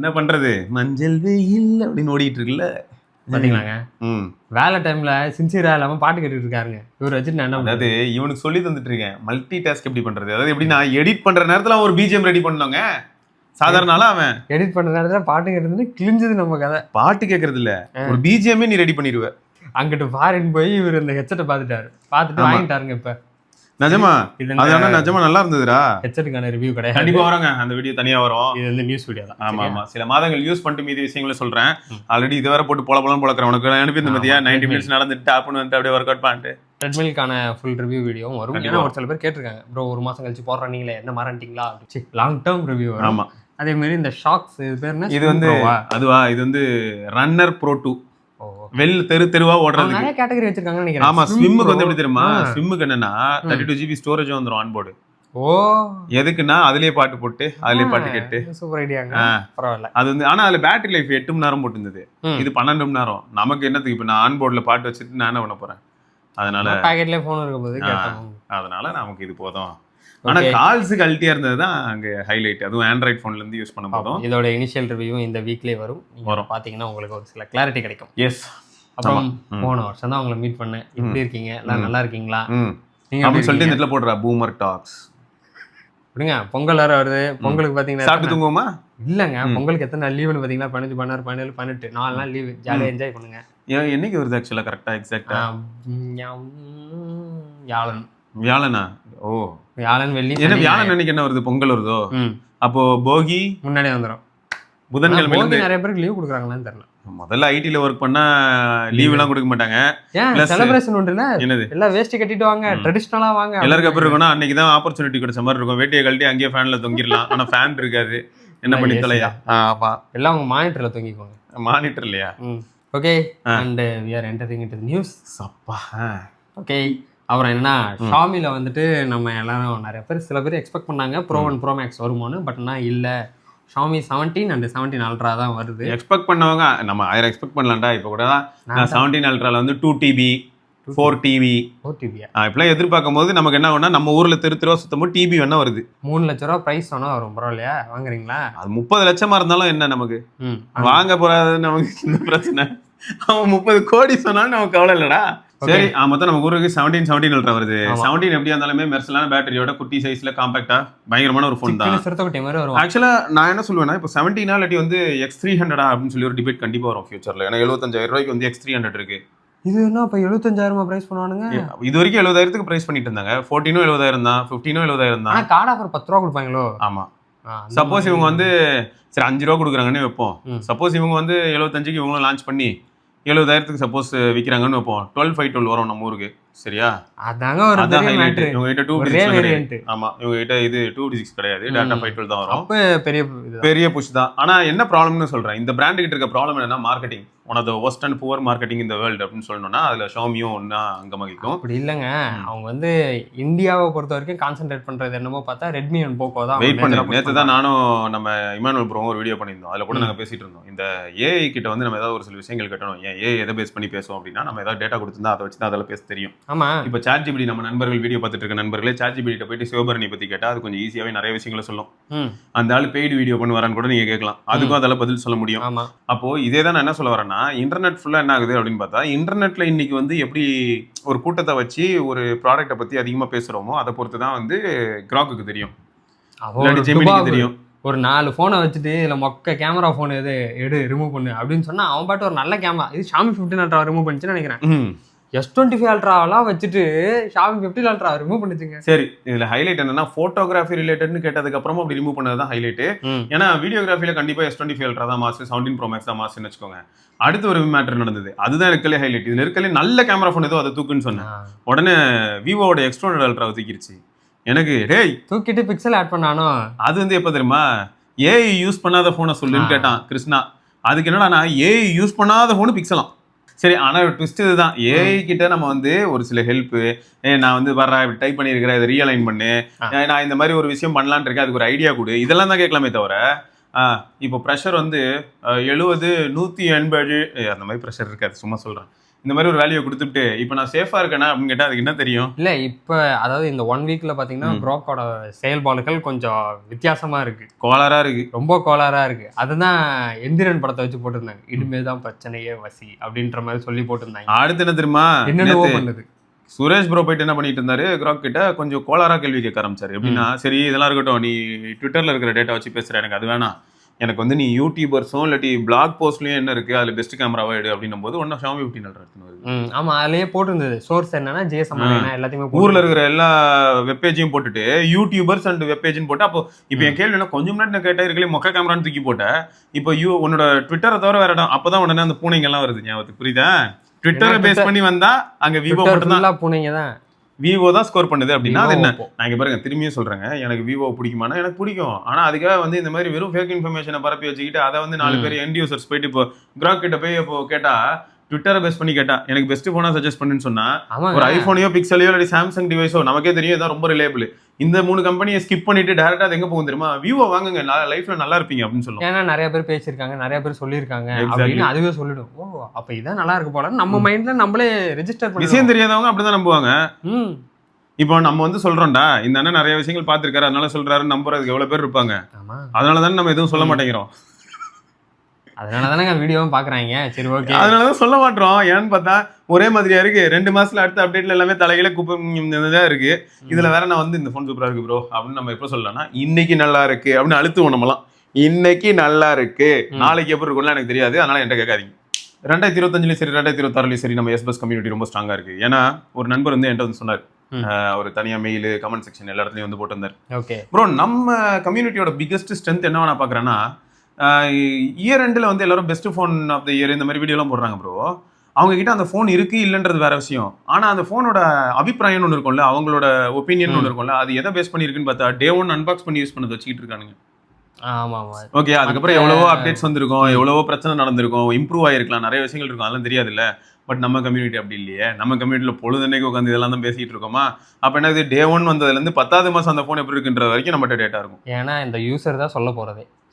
என்ன பண்றது, மஞ்சள் வெயில் அப்படின்னு ஓடிட்டு இருக்குல்ல பாத்தீங்களாங்க. வேலை டைம்ல சின்சியரா இல்லாம பாட்டு கேட்டுட்டு இருக்காருங்க. இவர் வச்சுட்டு நான் என்ன அதாவது இவனுக்கு சொல்லி தந்துட்டு இருக்கேன் மல்டி டாஸ்க் எப்படி பண்றது. அதாவது எப்படி நான் எடிட் பண்ற நேரத்துல ஒரு பிஜிஎம் ரெடி பண்ணாங்க. சாதாரண அவன் எடிட் பண்ற நேரத்துல பாட்டு கேட்டு கிழிஞ்சது நம்ம கதை. பாட்டு கேட்கறது இல்ல, ஒரு பிஜிஎம்மே நீ ரெடி பண்ணிடுவ. அங்கிட்டு ஃபாரின் போய் இவர் இந்த ஹெட்செட்டை பார்த்துட்டு வாங்கிட்டாருங்க. இப்ப நிஜமா அது நிஜமா நல்லா இருந்ததுடா. ஹெட்செட்டுக்கான ரிவ்யூ கிடையாது, கண்டிப்பா வராங்க, அந்த வீடியோ தனியா வரும். இது வந்து நியூஸ் வீடியோ தான். ஆமா ஆமா, சில மாதங்கள் யூஸ் பண்ணிட்டு மீதி விஷயங்களை சொல்றேன். ஆல்ரெடி இது வேற போட்டு பொலப்பொலன்னு பொழக்கிறேன். உனக்கு அனுப்பி இந்த மதியா 90 மினிட்ஸ் நடந்துட்டு டாப்னு வந்து அப்படியே ஒர்க் அவுட் பண்ணிட்டு ட்ரெட்மில்கான ஃபுல் ரிவ்யூ வீடியோவும் வரும். ஏன்னா ஒரு சில பேர் கேட்டிருக்காங்க, ப்ரோ ஒரு மாசம் கழிச்சு போடுற நீங்களே என்ன மாறண்டிங்களா, லாங் டேர்ம் ரிவ்யூ. ஆமா, அதே மாதிரி இந்த ஷாக்ஸ் இது பேர் என்ன, இது வந்து அதுவா, இது வந்து ரன்னர் ப்ரோ 2 வெல் தெருவா ஓடுறது. நிறைய கேட்டகரி வச்சிருக்காங்கன்னு நினைக்கிறேன். ஆமா, ஸ்விம்முக்கு வந்து எப்படி தெரியுமா, ஸ்விம்முக்கு என்னன்னா 32 GB ஸ்டோரேஜ் வந்துரும் ஆன் போர்டு. ஓ, எதுக்குன்னா அதுலயே பாட்டு போட்டு அதுலயே பாட்டு கேட்டு. சூப்பர் ஐடியாங்க, பரவாயில்ல. அது வந்து ஆனா அதுல பேட்டரி லைஃப் 8 மணி நேரம் போட்டுருந்தது, இது 12 மணி நேரம். நமக்கு என்னத்துக்கு இப்ப நான் ஆன் போர்டுல பாட்டு வச்சுட்டு நான் என்ன பண்ண போறேன். அதனால பாக்கெட்லயே போன் இருக்கும்போது அதனால நமக்கு இது போதும். ஆனா கால்ஸுக்கு அல்ட்டியா இருந்தது தான் அங்க ஹைலைட். அதுவும் ஆண்ட்ராய்ட் போன்ல இருந்து யூஸ் பண்ண போதும். இதோட இனிஷியல் ரிவ்யூ இந்த வீக்லயே வரும். பாத்தீங்கன்னா உங்களுக்கு ஒரு சில கிளாரிட்டி கிடைக்கும். எஸ். அப்புறம் போன வருஷம் தான் உங்களை மீட் பண்ணேன். எப்படி இருக்கீங்க, எல்லாம் நல்லா இருக்கீங்களா நீங்க அப்படின்னு சொல்லிட்டு இந்த இடத்துல போடுறா பூமர் டாக்ஸ். அப்படிங்க, பொங்கல் வேற வருது. பொங்கலுக்கு பாத்தீங்கன்னா சாப்பிட்டு தூங்குவோமா? இல்லங்க, பொங்கலுக்கு எத்தனை நாள் லீவுன்னு பாத்தீங்கன்னா 15, 16, 17, 18 4 நாள் லீவு. ஜாலியா என்ஜாய் பண்ணுங்க. என்னைக்கு வருது ஆக்சுவலா கரெக்டா எக்ஸாக்ட்டா? வியாழனா? ஓ, வியாழன் வெள்ளி. என்ன வியாழன் அன்னைக்கு என்ன வருது, பொங்கல் வருதோ? அப்போ போகி முன்னாடியே வந்துடும். புதன்கிழமை நிறைய பேருக்கு லீவ் கொடுக்குறாங்களான்னு தெரியல. முதல்ல ஐடில ஒர்க் பண்ணா லீவ் எல்லாம் கொடுக்க மாட்டாங்க. செலிப்ரேஷன் உண்டுல, என்னது எல்லாம் வேஷ்டி கட்டிட்டு வாங்க, ட்ரெடிஷனலா வாங்க. எல்லாருக்கும் அப்புறம் இருக்கும்னா அன்னைக்கு தான் ஆப்பர்ச்சுனிட்டி கிடைச்ச மாதிரி இருக்கும். வேட்டியை கழட்டி அங்கேயே ஃபேன்ல தொங்கிடலாம். ஆனா ஃபேன் இருக்காது, என்ன பண்ணி தொலையா? ஆமா, எல்லாம் உங்க மானிட்டர்ல தொங்கிக்கோங்க. மானிட்டர் இல்லையா? Okay, and we are entering into the news. சப்பா. ஓகே, அப்புறம் என்னன்னா ஷாமில வந்துட்டு நம்ம எல்லாரும் நிறைய பேர் சில பேர் எக்ஸ்பெக்ட் பண்ணாங்க Pro 1 Pro Max வருமோன்னு. பட் ஆனால் இல்லை, ஷாமி 17 அண்ட் 17 அல்ட்ரா தான் வருது. எக்ஸ்பெக்ட் பண்ணவங்க நம்ம 1000 எக்ஸ்பெக்ட் பண்ணலாம்டா. இப்போ கூட நான் 17 அல்ட்ரால வந்து 2TB 4TB இப்பெல்லாம் எதிர்பார்க்கும் போது நமக்கு என்ன ஆகும்னா, நம்ம ஊர்ல தெருவா சுத்தம் போது டிபி வேணா வருது. 3 லட்ச ரூபா பிரைஸ் சொன்னா வரும். பரவாயில்லையா, வாங்குறீங்களா? அது 30 லட்சமா இருந்தாலும் என்ன நமக்கு வாங்க போறாது, நமக்கு இந்த பிரச்சனை. அவன் 30 கோடி சொன்னாலும் நமக்கு கவலை இல்லடா. சரி, மொத்தம் நம்ம ஊருக்கு 17 அல்ட்ரா வருது. 17 எப்படியா இருந்தாலுமே மெர்சலான பேட்டரியோட குட்டி சைஸ்ல காம்பாக்டா பயங்கரமான ஒரு ஃபோன் தான். ஆக்சுவலா நான் என்ன சொல்லுவேன்னா, இப்போ 17 இல்லாட்டி வந்து X300 அப்படின்னு சொல்லி ஒரு டிபேட் கண்டிப்பா வரும் ஃபியூச்சர்ல. ஏன்னா 75,000 ரூபாய்க்கு வந்து X300 இருக்கு. இது என்ன இப்போ 75,000 பிரைஸ் பண்ணுவானுங்க? இது வரைக்கும் 70,000க்கு பிரைஸ் பண்ணிட்டு இருந்தாங்க. 14 70,000 தான், 15 70,000 தான். கார்டு ஆஃபர் 10 ரூபா கொடுப்பாங்களோ? ஆமா. சப்போஸ் இவங்க வந்து சரி 5 ரூபா கொடுக்குறாங்கன்னு வைப்போம். சப்போஸ் இவங்க வந்து 75க்கு இவங்களும் லான்ச் பண்ணி 70,000க்கு சப்போஸ் விற்கிறாங்கன்னு வைப்போம். 12/512 வரும் நம்ம ஊருக்கு. சரியா? அதாங்க ஒரு ஹைலைட். இவங்க கிட்ட 256 கிடையாது. ஆமா, இவங்க கிட்ட இது 256 கிடையாது, டேட்டா 512 தான் வரும். அப்ப பெரிய புஷ் தான். ஆனா என்ன ப்ராப்ளம்னு சொல்றேன், இந்த பிராண்ட் கிட்ட இருக்க ப்ராப்ளம் என்னன்னா marketing. One of the worst and poor marketing இந்த வேர்ல்டு அப்படின்னு சொல்லணும்னா அதுல ஷாமியும் ஒன்னா அங்க மகிக்கும். அப்படி இல்லைங்க, அவங்க வந்து இந்தியாவை பொறுத்த வரைக்கும் கான்சென்ட்ரேட் பண்றது என்னமோ பார்த்தா ரெட்மி அண்ட் போக்கோ தான். வெயிட் பண்ணி நேற்று தான் நானும் நம்ம இமானுவல் ப்ரோ ஒரு வீடியோ பண்ணியிருந்தோம். அதுல கூட நாங்க பேசிட்டு இருந்தோம், இந்த ஏஐ கிட்ட வந்து நம்ம ஏதாவது ஒரு சில விஷயங்கள் கட்டணும். ஏன் ஏஐ எதை பேஸ் பண்ணி பேசுவோம் அப்படின்னா, நம்ம ஏதாவது டேட்டா கொடுத்துருந்தா அதை வச்சு தான் அதில் பேச தெரியும். ஆமா, இப்போ ChatGPT நம்ம நண்பர்கள் வீடியோ பார்த்துட்டு இருக்க நண்பர்களே ChatGPT கிட்ட போயிட்டு சிவபரணி பத்தி கேட்டா அது கொஞ்சம் ஈஸியாவே நிறைய விஷயங்களை சொல்லும். அந்த ஆள் பெய்டு வீடியோ பண்ணி வரான்னு கூட நீங்க கேட்கலாம், அதுக்கும் அதில் பதில் சொல்ல முடியும். அப்போ இதே தான் நான் என்ன சொல்ல வரேன்னா, இன்டர்நெட் ஃபுல்லா என்ன ஆகுது அப்படின்னு பார்த்தா, இன்டர்நெட்ல இன்னைக்கு வந்து எப்படி ஒரு கூட்டத்தை வச்சு ஒரு ப்ராடக்ட்டை பத்தி அதிகமா பேசுறோமோ அதை பொறுத்து தான் வந்து கிராக்குக்கு தெரியும், ஜெமினிக்கு தெரியும். ஒரு 4 போனை வச்சுட்டு இதுல மொக்க கேமரா போன் எடு ரிமூவ் பண்ணு அப்படின்னு சொன்னா அவன் பாட்டு ஒரு நல்ல கேமரா இது ஷாமி 15 அல்ட்ரா ரிமூவ் பண்ணிச்சுன்னு நினைக்கிறேன். S25 அல்ட்ராவெல்லாம் வச்சுட்டு ஷாமி 15 அல்ட்ரா ரிமூவ் பண்ணிச்சுங்க. சரி, இதுல ஹைலைட் என்னன்னா போட்டோகிராஃபி ரிலேட்டட்னு கேட்டதுக்கு அப்புறமா அப்படி ரிமூவ் பண்ணது தான் ஹைலைட். ஏன்னா வீடியோகிராஃபில கண்டிப்பா S25 அல்ட்ரா தான் மாசு, 17 Pro Max தான் மாசுன்னு வச்சுக்கோங்க. அடுத்து ஒரு மேட்டர் நடந்தது, அதுதான் இருக்கலே ஹைலைட். இதுல இருக்கலே நல்ல கேமரா போன் ஏதோ அதை தூக்குன்னு சொன்னேன். உடனே விவோட X200 அல்ட்ரா தூக்கிருச்சு. எனக்கு டேய் தூக்கிட்டு பிக்சல் ஆட் பண்ணானோ, அது வந்து எப்ப தெரியுமா, ஏஐ யூஸ் பண்ணாத போனை சொல்லுன்னு கேட்டான் கிருஷ்ணா. அதுக்கு என்னடா நான் ஏஐ யூஸ் பண்ணாத போனு பிக்சலாம். சரி, ஆனா ட்விஸ்ட் இதுதான், ஏஐ கிட்ட நம்ம வந்து ஒரு சில ஹெல்ப், நான் வந்து வர்ற டைப் பண்ணிருக்கிறேன், இதை ரீஅலைன் பண்ணு, நான் இந்த மாதிரி ஒரு விஷயம் பண்ணலான் இருக்கேன், அதுக்கு ஒரு ஐடியா கொடு, இதெல்லாம் தான் கேட்கலாமே தவிர இப்போ ப்ரெஷர் வந்து 70 180 அந்த மாதிரி ப்ரெஷர் இருக்காது. சும்மா சொல்றேன், இந்த மாதிரி ஒரு வேல்யூ கொடுத்துட்டு இப்போ நான் சேஃபா இருக்கேனா அப்படின்னு கேட்டா அதுக்கு என்ன தெரியும்? இல்ல இப்ப அதாவது இந்த 1 வீக்ல பாத்தீங்கன்னா குரோக்கோட செயல்பாடுகள் கொஞ்சம் வித்தியாசமா இருக்கு, கோளாரா இருக்கு, ரொம்ப கோளாறா இருக்கு. அதுதான் எந்திரன் படத்தை வச்சு போட்டிருந்தாங்க, இனிமேதான் பிரச்சனையே வசி அப்படின்ற மாதிரி சொல்லி போட்டிருந்தாங்க. அடுத்து என்ன தெரியுமா, என்னென்னவோ பண்ணுது. சுரேஷ் ப்ரோ போயிட்டு என்ன பண்ணிட்டு இருந்தாரு, குரோக் கிட்ட கொஞ்சம் கோளாரா கேள்வி கேட்க ஆரம்பிச்சாரு. எப்படின்னா, சரி இதெல்லாம் இருக்கட்டும், நீ ட்விட்டர்ல இருக்கிற டேட்டா வச்சு பேசுற, எனக்கு அது வேணாம், எனக்கு வந்து நீ யூடியூபர்ஸும் இல்லாட்டி பிளாக் போஸ்ட்லயும் என்ன இருக்கு அதுல பெஸ்ட் கேமராவா எடு அப்படின்னும் போது ஒன்னும் Xiaomi 15 Ultra எடுத்துன்னு வருது. ஆமா, அதுலயே போட்டிருந்தது சோர்ஸ் என்னன்னா ஜேஎஸ்எம் எல்லாத்தையுமே ஊர்ல இருக்கிற எல்லா வெப்பேஜையும் போட்டுட்டு யூடியூபர்ஸ் அண்ட் வெப்பேஜ்னு போட்டு. அப்போ இப்போ என் கேள்வி என்ன, கொஞ்சம் முன்னாடி நான் கேட்டா இருக்கலே மொக்க கேமரான்னு தூக்கி போட்ட, இப்போ உன்னோட ட்விட்டரை தவிர வேற இடம், அப்பதான் உடனே அந்த பூனைங்க எல்லாம் வருது ஞாபகத்துக்கு, புரியுதா? ட்விட்டரை பேஸ் பண்ணி வந்தா அங்க விவோ மட்டும் தான், பூனைங்க தான், விவோ தான் ஸ்கோர் பண்ணுது அப்படின்னா அது என்ன? நான் இங்க பாருங்க திரும்பியும் சொல்றேங்க, எனக்கு விவோ பிடிக்குமானா எனக்கு பிடிக்கும். ஆனா அதுக்காக வந்து இந்த மாதிரி வெறும் ஃபேக் இன்ஃபர்மேஷனை பரப்பி வச்சுக்கிட்டு அதை வந்து 4 பேர் எண்ட் யூசர்ஸ் போயிட்டு இப்போ குரோக் கிட்ட போய் இப்போ கேட்டா, ட்விட்டரை பேஸ் பண்ணி கேட்டா எனக்கு பெஸ்ட் போனா சஜஸ்ட் பண்ணுன்னு சொன்னா, ஒரு ஐபோனையோ பிக்சலையோ இல்லை சாம்சங் டிவைஸோ நமக்கே தெரியும் இதான் ரொம்ப ரிலேபிள். இந்த 3 கம்பெனியை ஸ்கிப் பண்ணிட்டு டேரக்டா அது எங்க போகும் தெரியுமா, விவோ வாங்குங்க, லைஃப்ல நல்லா இருப்பீங்க அப்படின்னு சொல்லுவோம். ஏன்னா நிறைய பேர் பேசியிருக்காங்க, நிறைய பேர் சொல்லியிருக்காங்க அப்படின்னு அதுவே சொல்லிடும். ஓ அப்ப இதான் நல்லா இருக்கு போல, நம்ம மைண்ட்ல நம்மளே ரெஜிஸ்டர் பண்ணி. விஷயம் தெரியாதவங்க அப்படிதான் நம்புவாங்க. இப்போ நம்ம வந்து சொல்றோம்டா, இந்த அண்ணன் நிறைய விஷயங்கள் பார்த்திருக்காரு அதனால சொல்றாரு, நம்புறதுக்கு எவ்வளவு பேர் இருப்பாங்க. அதனாலதானே நம்ம எதுவும் சொல்ல மாட்டேங்கிறோம். அதனாலதானே வீடியோவும் பாக்குறாங்க. சரி ஓகே, அதனாலதான் சொல்ல மாட்டோம். ஏன்னு பார்த்தா ஒரே மாதிரியா இருக்கு, 2 மாசத்துல அடுத்த அப்டேட்ல எல்லாமே தலையில குப்பை இருக்கு. இதுல வேற நான் வந்து இந்த போன் சூப்பரா இருக்கு ப்ரோ அப்படின்னு நம்ம எப்ப சொல்லலாம்னா, இன்னைக்கு நல்லா இருக்கு அப்படின்னு அழுத்துவோம் நம்மலாம். இன்னைக்கு நல்லா இருக்கு, நாளைக்கு எப்படி இருக்கும்னு எனக்கு தெரியாது, அதனால என்கிட்ட கேட்காதீங்க. 2025லயும் சரி 2026லயும் சரி நம்ம எஸ்பஸ் கம்யூனிட்டி ரொம்ப ஸ்ட்ராங்கா இருக்கு. ஏன்னா ஒரு நண்பர் வந்து என்கிட்ட வந்து சொன்னார், ஒரு தனியா மெயில் கமெண்ட் செக்ஷன் எல்லா இடத்துலயும் வந்து போட்டிருந்தாரு. ஓகே ப்ரோ, நம்ம கம்யூனிட்டியோட பிகெஸ்ட் ஸ்ட்ரென்த் என்ன நான் பாக்குறேன்னா, இயர் எண்டில் வந்து எல்லாரும் best phone of the year இந்த மாதிரி வீடியோலாம் போடுறாங்க ப்ரோ. அவங்க கிட்ட அந்த ஃபோன் இருக்கு இல்லைன்றது வேற விஷயம். ஆனா அந்த ஃபோனோட அபிப்பிராயம்னு ஒன்று இருக்கும்ல, அவங்களோட ஒப்பீனியன் ஒன்று இருக்கும்ல, அது எதை பேஸ் பண்ணி இருக்குன்னு பார்த்தா டே 1 அன்பாக்ஸ் பண்ணி யூஸ் பண்ணது வச்சுக்கிட்டு இருக்கானுங்க. ஓகே, அதுக்கப்புறம் எவ்வளவோ அப்டேட்ஸ் வந்திருக்கும், எவ்வளவோ பிரச்சனை நடந்திருக்கும், இம்ப்ரூவ் ஆயிருக்கலாம், நிறைய விஷயங்கள் இருக்கும், அதெல்லாம் தெரியாது இல்ல. பட் நம்ம கம்யூனிட்டி அப்படி இல்லையே. நம்ம கம்யூனிட்டியில் பொழுதுனைக்கு உட்காந்து இதெல்லாம் தான் பேசிட்டு இருக்கோமா. அப்போ என்ன, டே 1 வந்ததுலேருந்து 10வது மாதம் அந்த ஃபோன் எப்படி இருக்குன்ற வரைக்கும் நம்மகிட்ட டேட்டா இருக்கும். ஏன்னா இந்த யூசர் தான்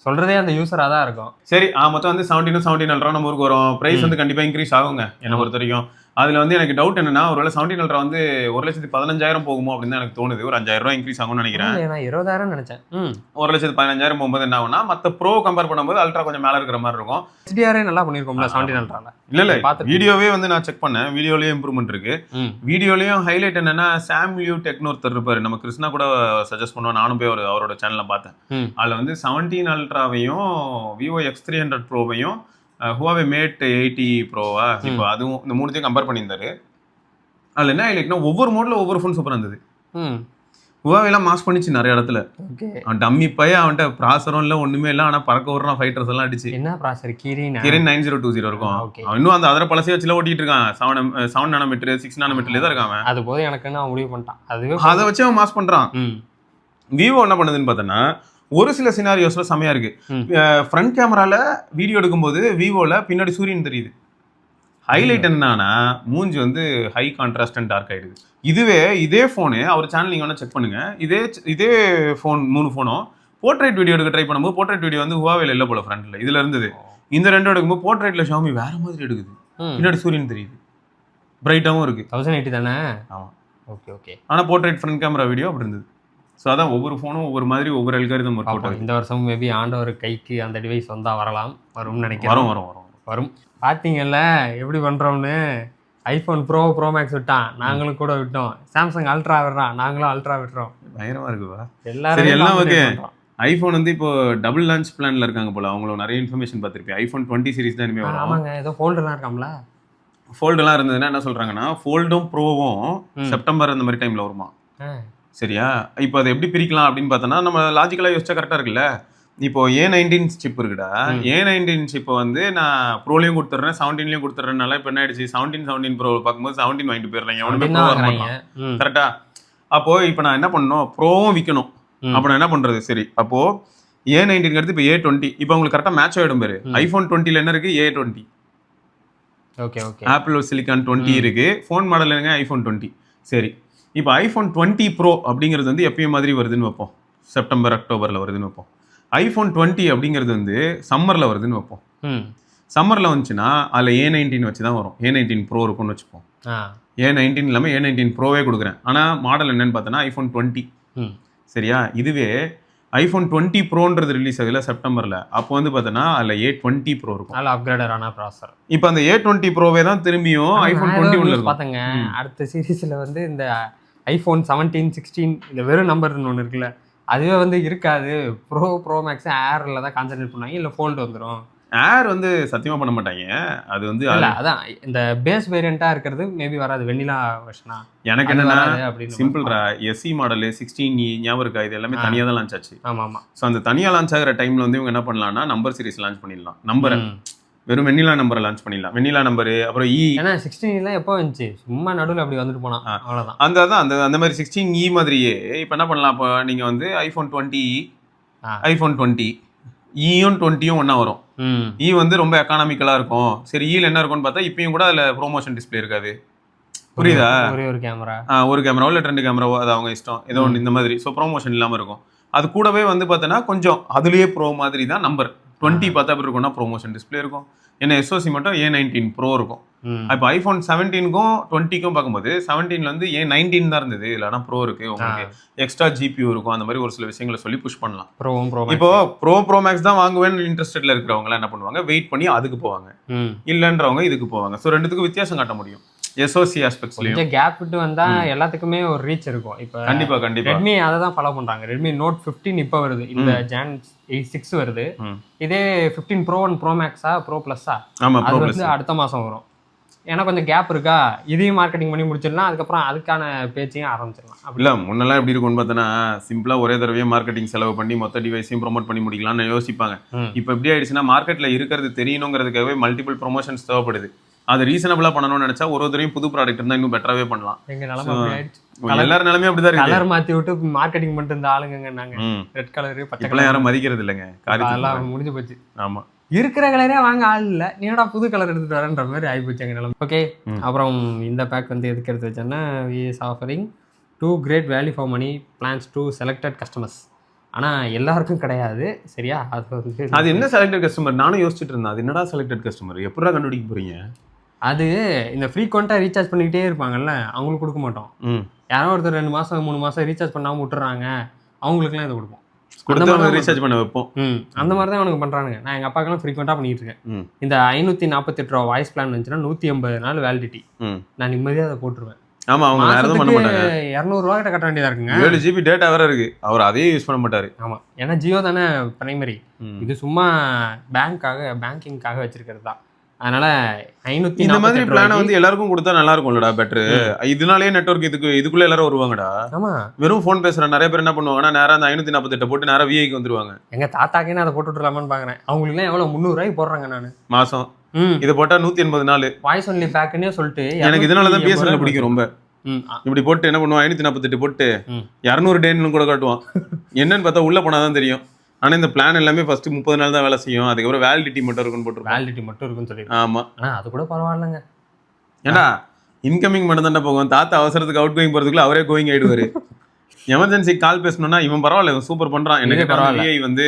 சொல்றதே அந்த யூசராக தான் இருக்கும். சரி, மொத்தம் வந்து 17 Ultra நம்ம ஊருக்கு வரும். ப்ரைஸ் வந்து கண்டிப்பாக இன்க்ரீஸ் ஆகுங்க என்னை பொறுத்த வரைக்கும். அதில் வந்து எனக்கு டவுட் என்னன்னா, ஒருவேளை 17 Ultra வந்து 1,15,000 போகுமோ அப்படின்னு தான் எனக்கு தோணுது. ஒரு 5,000 ரூபாய் இன்க்ரீஸ் ஆகும்னு நினைக்கிறேன். நான் 20,000 நினைச்சேன். 1,15,000 போகும்போது என்ன ஆகும்னா, மற்ற ப்ரோ கம்பேர் பண்ணும்போது அல்ட்ரா கொஞ்சம் மேலே இருக்கிற மாதிரி இருக்கும். HDR நல்லா பண்ணியிருக்கோம்ல 17 Ultra. இல்ல வீடியோவே வந்து நான் செக் பண்ணேன், வீடியோலயே இம்ப்ரூவ்மெண்ட் இருக்கு. வீடியோலயும் ஹைலைட் என்னன்னா, சாம்லியூ டெக்னோ ஒருத்தர் இருப்பாரு, நம்ம கிருஷ்ணா கூட சஜஸ்ட் பண்ணுவோம், நானும் போய் அவரோட சேனல்ல பார்த்தேன். அதுல வந்து 17 Ultraவையும் Vivo X300 Proவையும் Huawei Mate 80 Proவா இப்போ அதுவும் இந்த 3த்தையும் கம்பேர் பண்ணியிருந்தாரு. அதுல என்ன ஹைலைட்னா, ஒவ்வொரு மோட்ல ஒவ்வொரு ஃபோன் சூப்பரா இருந்தது. ஹுவாவேலாம் மாஸ் பண்ணிச்சு நிறைய இடத்துல. அவன் டம்மி பைய, அவன்கிட்ட ப்ராசரும் இல்லை ஒண்ணுமே இல்லை, ஆனா பறக்க விடுறான், ஃபைட்டர்ஸ் எல்லாம் அடிச்சு. என்ன ப்ராசர்? கிரின் 9020 இருக்கும். அவன் இன்னும் அந்த அதர பழசே வச்சுல ஓட்டிட்டு இருக்கான். 7 நானோமீட்டர் 6 நானோமீட்டர்ல தான் இருக்கான். அது போது எனக்கு அவன் முடிவு பண்ணிட்டான், அதுவே அதை வச்சு அவன் மாஸ் பண்றான். விவோ என்ன பண்ணுதுன்னு பார்த்தோன்னா, ஒரு சில சினாரியோஸ்ல செமையா இருக்கு. ஃப்ரண்ட் கேமரால வீடியோ எடுக்கும்போது விவோல பின்னாடி சூரியன் தெரியுது. ஹைலைட் என்னன்னா, மூஞ்சி வந்து ஹை கான்ட்ராஸ்ட் அண்ட் டார்க் ஆயிடுது. இதுவே இதே ஃபோனு அவர் சேனல் நீங்க வேணா செக் பண்ணுங்க, இதே ஃபோன் 3 ஃபோனும் போர்ட்ரேட் வீடியோ எடுக்க ட்ரை பண்ணும்போது போர்ட்ரேட் வீடியோ வந்து ஹுவாவேல இல்லை போல ஃப்ரண்ட்ல, இதுல இருந்தது. இந்த 2 எடுக்கும்போது போர்ட்ரேட்ல Xiaomi வேற மாதிரி எடுக்குது, பின்னாடி சூரியன் தெரியுது, பிரைட்டாவும் இருக்கு. 1080 தானே? ஆமா. ஓகே. ஆனா போர்ட்ரேட் ஃப்ரண்ட் கேமரா வீடியோ அப்படி இருந்தது. ஸோ அதான் ஒவ்வொரு ஃபோனும் ஒவ்வொரு மாதிரி ஒவ்வொரு அல்காரிதம் ஒர்க் அவுட் ஆகும். இந்த வருஷம் மேபி ஆண்டவர் கைக்கு அந்த டிவைஸ் வந்தா வரும்னு நினைக்கிறேன். வரும். பார்த்தீங்கல்ல எப்படி பண்றோம்னு. ஐபோன் ப்ரோ மேக்ஸ் விட்டான், நாங்களும் கூட விட்டோம். சாம்சங் அல்ட்ரா விடுறான், நாங்களும் அல்ட்ரா விட்டுறோம். பயங்கரமா இருக்குவா எல்லாரும் எல்லாம் ஓகே. ஐபோன் வந்து இப்போ டபுள் லான்ச் பிளான்ல இருக்காங்க போல. அவங்களோட நிறைய இன்ஃபர்மேஷன் பார்த்திருப்பேன். ஐபோன் 20 சீரிஸ் தான் இனிமே வரும். ஆமாங்க, ஏதோ ஃபோல்டெல்லாம் இருக்காம்ல. ஃபோல்டெல்லாம் இருந்ததுன்னா என்ன சொல்றாங்கன்னா, ஃபோல்டும் ப்ரோவும் செப்டம்பர் அந்த மாதிரி டைம்ல வருமா. சரியா? இப்போ அதை எப்படி பிரிக்கலாம் அப்படின்னு பார்த்தோன்னா, நம்ம லாஜிக்கலாக யோசிச்சா கரெக்டாக இருக்குல்ல. இப்போ A19 சிப் இருக்குடா, A19 சிப்பை வந்து நான் ப்ரோலையும் கொடுத்துட்றேன் 17லையும் கொடுத்துட்றேன்னால இப்போ என்ன ஆயிடுச்சு, 17 ப்ரோ பார்க்கும்போது 17 வாங்கிட்டு போயிடுறாங்க. எவனுமே ப்ரோ வர கரெக்டா? அப்போ இப்போ நான் என்ன பண்ணணும், ப்ரோவும் விற்கணும். அப்போ நான் என்ன பண்றது? சரி, அப்போ A19 அடுத்து இப்போ A20. இப்போ உங்களுக்கு கரெக்டாக மேட்ச் ஆகிடும் பேரு. ஐபோன் 20ல என்ன இருக்கு? A20. ஓகே. ஆப்பிள் சிலிக்கான் 20 இருக்கு. ஃபோன் மாடல் என்னங்க? ஐபோன் 20. சரி, இப்போ ஐபோன் 20 ப்ரோ அப்படிங்கிறது வந்து எப்பயும் மாதிரி வருதுன்னு வைப்போம், செப்டம்பர் அக்டோபர்ல வருதுன்னு வைப்போம். ஐபோன் 20 அப்படிங்கிறது வந்து சம்மர்ல வருதுன்னு வைப்போம். சம்மரில் வந்துச்சுன்னா அதில் A19 வச்சு தான் வரும். A19 Pro இருக்கும்னு வச்சுப்போம். A19 இல்லாமல் A19 Proவே கொடுக்குறேன். ஆனால் மாடல் என்னன்னு பார்த்தோன்னா iPhone 20. சரியா? இதுவே iPhone 20 Proன்றது ரிலீஸ் ஆகுதுல செப்டம்பரில். அப்போ வந்து பார்த்தோன்னா அதில் A20 Pro இருக்கும். அதில் அப்கிரேடரான ப்ராசர். இப்போ அந்த A20 Proவே தான் திரும்பியும் iPhone 21 இருக்கும். பார்த்தங்க அடுத்த சீரீஸில் வந்து இந்த iPhone 17, 16 இந்த வெறும் நம்பர்னு ஒன்று இருக்குல்ல, அதுவே வந்து இருக்காது. ப்ரோ மேக்ஸ் ஏரில் தான் கான்சென்ட்ரேட் பண்ணுவாங்க, இல்லை ஃபோல்டு வந்துடும். ஏர் வந்து சத்தியமாக பண்ண மாட்டாங்க. அது வந்து அதான் இந்த பேஸ் வேரியண்ட்டாக இருக்கிறது மேபி வராது. வெண்ணிலா வெர்ஷனா எனக்கு என்னன்னா சிம்பிள்ரா SE மாடல் 16E ஞாபகம் இருக்கா? இது எல்லாமே தனியாக தான் லான்ச் ஆச்சு. ஆமாம். ஸோ அந்த தனியாக லான்ச் ஆகிற டைமில் வந்து இவங்க என்ன பண்ணலாம்னா நம்பர் சீரிஸ் லான்ச் பண்ணிடலாம். நம்பரை வெறும் வெண்ணிலா நம்பரை லான்ச் பண்ணிடலாம். வெண்ணிலா நம்பரு அப்புறம் ஏன்னா 16 எப்போ வந்துச்சு, சும்மா நடுவில் அப்படி வந்துட்டு போனா அவ்வளோதான். அந்த மாதிரி 16E மாதிரியே இப்போ என்ன பண்ணலாம். இப்போ நீங்கள் வந்து iPhone 20 iPhone 20 ஈயும் 20யும் ஒன்றா வரும். வந்து ரொம்ப எக்கானாமிக்கலாக இருக்கும். சரி, ஈல என்ன இருக்கும்னு பார்த்தா இப்பயும் கூட அதில் ப்ரோமோஷன் டிஸ்பிளே இருக்காது. புரியுதா? ஒரு கேமராவோ இல்லை 2 கேமராவோ, அது அவங்க இஷ்டம், ஏதோ ஒன்று இந்த மாதிரி. ஸோ ப்ரோமோஷன் இல்லாமல் இருக்கும். அது கூடவே வந்து பார்த்தோன்னா கொஞ்சம் அதுலேயே ப்ரோ மாதிரி தான் நம்பர் 20 பார்த்தா எப்படி இருக்கும்னா ப்ரோமோஷன் டிஸ்பிளே இருக்கும். ஏன்னா SoC மட்டும் A19 Pro இருக்கும். இப்போ iPhone 17க்கும் 20க்கும் பார்க்கும்போது 17 வந்து A19 தான் இருந்தது, இல்லைனா ப்ரோ இருக்கு, உங்களுக்கு எக்ஸ்ட்ரா GPU இருக்கும். அந்த மாதிரி ஒரு சில விஷயங்களை சொல்லி புஷ் பண்ணலாம். இப்போ ப்ரோ மேக்ஸ் தான் வாங்குவேன்னு இன்ட்ரெஸ்டட்ல இருக்கிறவங்க என்ன பண்ணுவாங்க, வெயிட் பண்ணி அதுக்கு போவாங்க. இல்லைன்றவங்க இதுக்கு போவாங்க. ஸோ ரெண்டுத்துக்கும் வித்தியாசம் காட்ட முடியும். SoC ஆஸ்பெக்ட்ஸ்லயும் கேப் விட்டு வந்தா எல்லாத்துக்குமே ஒரு ரீச் இருக்கும். இப்போ கண்டிப்பா Redmi அதை தான் ஃபாலோ பண்றாங்க. Redmi Note 15 இப்போ வருது, இந்த Jan 6 வருது. இதே 15 Pro and Pro Max-ஆ Pro Plus-ஆ அது வந்து அடுத்த மாசம் வரும். ஏன்னா கொஞ்சம் கேப் இருக்கா, இதையும் மார்க்கெட்டிங் பண்ணி முடிச்சிடலாம், அதுக்கப்புறம் அதுக்கான பேச்சையும் ஆரம்பிச்சிடலாம். அப்படி இல்லை, முன்னெல்லாம் எப்படி இருக்கும்னு பார்த்தோன்னா சிம்பிளா ஒரே தடவையே மார்க்கெட்டிங் செலவு பண்ணி மொத்த டிவைஸையும் ப்ரொமோட் பண்ணி முடிக்கலாம்னு யோசிப்பாங்க. இப்போ எப்படி ஆயிடுச்சுன்னா மார்க்கெட்ல இருக்கிறது தெரியணுங்கிறதுக்காகவே மல்டிபிள் ப்ரொமோஷன்ஸ் தேவைப்படுது. அது ரீசனபிளா பண்ணணும்னு நினைச்சா ஒரு தடவையும் புது ப்ராடக்ட் இருந்தா இன்னும் பெட்டராவே பண்ணலாம். எல்லாரும் நிலைமை அப்படிதான் இருக்கு. கலர் மாத்தி விட்டு மார்க்கெட்டிங் பண்ணிட்டு இருந்த ஆளுங்க நாங்க. ரெட் கலர் பச்சை கலர் யாரும் மதிக்கிறது இல்லைங்க. அதெல்லாம் முடிஞ்சு போச்சு. ஆமா, இருக்கிற கலரே வாங்க ஆள் இல்லை, நீடா புது கலர் எடுத்துட்டு வரேன்ற மாதிரி ஆகிப்போச்சு எங்க நிலைமை. ஓகே, அப்புறம் இந்த பேக் வந்து எதுக்கு எடுத்து வச்சேன்னா, we is offering 2 great value for money plans to selected customers. ஆனால் எல்லாருக்கும் கிடையாது, சரியா? அது என்ன செலக்டட் கஸ்டமர்? நானும் யோசிச்சுட்டு இருந்தேன், அது என்னடா செலக்டட் கஸ்டமர், எப்படா கண்டுபிடிக்க போறீங்க? அது இந்த ஃப்ரீக்வெண்ட்டாக ரீசார்ஜ் பண்ணிக்கிட்டே இருப்பாங்கல்ல, அவங்களுக்கு கொடுக்க மாட்டோம். யாரோ ஒருத்தர் 2 மாதம் 3 மாதம் ரீசார்ஜ் பண்ணாமல் விட்டுறாங்க, அவங்களுக்குலாம் இதை கொடுப்போம். ரீசார்ஜ் பண்ண வைப்போம். அந்த மாதிரி தான் அவனுக்கு பண்ணுறானுங்க. நான் எங்கள் அப்பாக்கெல்லாம் ஃப்ரீக்வெண்ட்டாக பண்ணிட்டு இருக்கேன். இந்த 548 ரூபா வாய்ஸ் பிளான் வந்துச்சுன்னா 180 நாள் வேலிடிட்டி. நான் நிம்மதியாக அதை போட்டுருவேன். ஆமா, அவங்க வேற எதுவும் பண்ண மாட்டாங்க. 200 ரூபா கிட்ட கட்ட வேண்டியதா இருக்குங்க. 7 GB டேட்டா வேற இருக்கு, அவர் அதையே யூஸ் பண்ண மாட்டாரு. ஆமா, ஏன்னா ஜியோ தானே பிரைமரி, இது சும்மா பேங்கிங்காக வச்சிருக்கிறது தான். அதனால 500 இந்த மாதிரி பிளானை வந்து எல்லாருக்கும் கொடுத்தா நல்லா இருக்கும்லடா, பெட்டர். இதனாலேயே நெட்வொர்க் இதுக்குள்ள எல்லாரும் வருவாங்கடா. ஆமா, வெறும் ஃபோன் பேசுற நிறைய பேர் என்ன பண்ணுவாங்கன்னா நேரா அந்த 548 போட்டு நேரா விஐக்கு வந்துருவாங்க. எங்க தாத்தாக்கே நான் அதை போட்டு விட்டுலாமான்னு பாக்குறேன். அவங்களுக்கு எல்லாம் எவ்வளவு 300 ரூபாய்க்கு போடுறாங்க நானு மாசம். இதை போட்டா 180 நாள் வாய்ஸ் ஒன்லி பேக்குன்னே சொல்லிட்டு. எனக்கு இதனாலதான் BSNL பிடிக்கும் ரொம்ப. இப்படி போட்டு என்ன பண்ணுவான், 548 போட்டு 200 டேன்னு கூட காட்டுவான். என்னன்னு பார்த்தா உள்ள போனாதான் தெரியும். ஆனா இந்த பிளான் எல்லாமே ஃபர்ஸ்ட் 30 நாள் தான் வேலை செய்யும், அதுக்கப்புறம் வேலிடிட்டி மட்டும் இருக்குன்னு போட்டுருக்கோம். வேலிடிட்டி மட்டும் இருக்குன்னு சொல்லி. ஆமா, ஆனா அது கூட பரவாயில்லைங்க. ஏன்னா இன்கமிங் மட்டும் தானே போகும். தாத்தா அவசரத்துக்கு அவுட் கோயிங் போறதுக்குள்ள அவரே கோயிங் ஆயிடுவாரு. எமர்ஜென்சி கால் பேசணும்னா இவன் பரவாயில்ல, இவன் சூப்பர் பண்றான். எனக்கு பரவாயில்ல. வந்து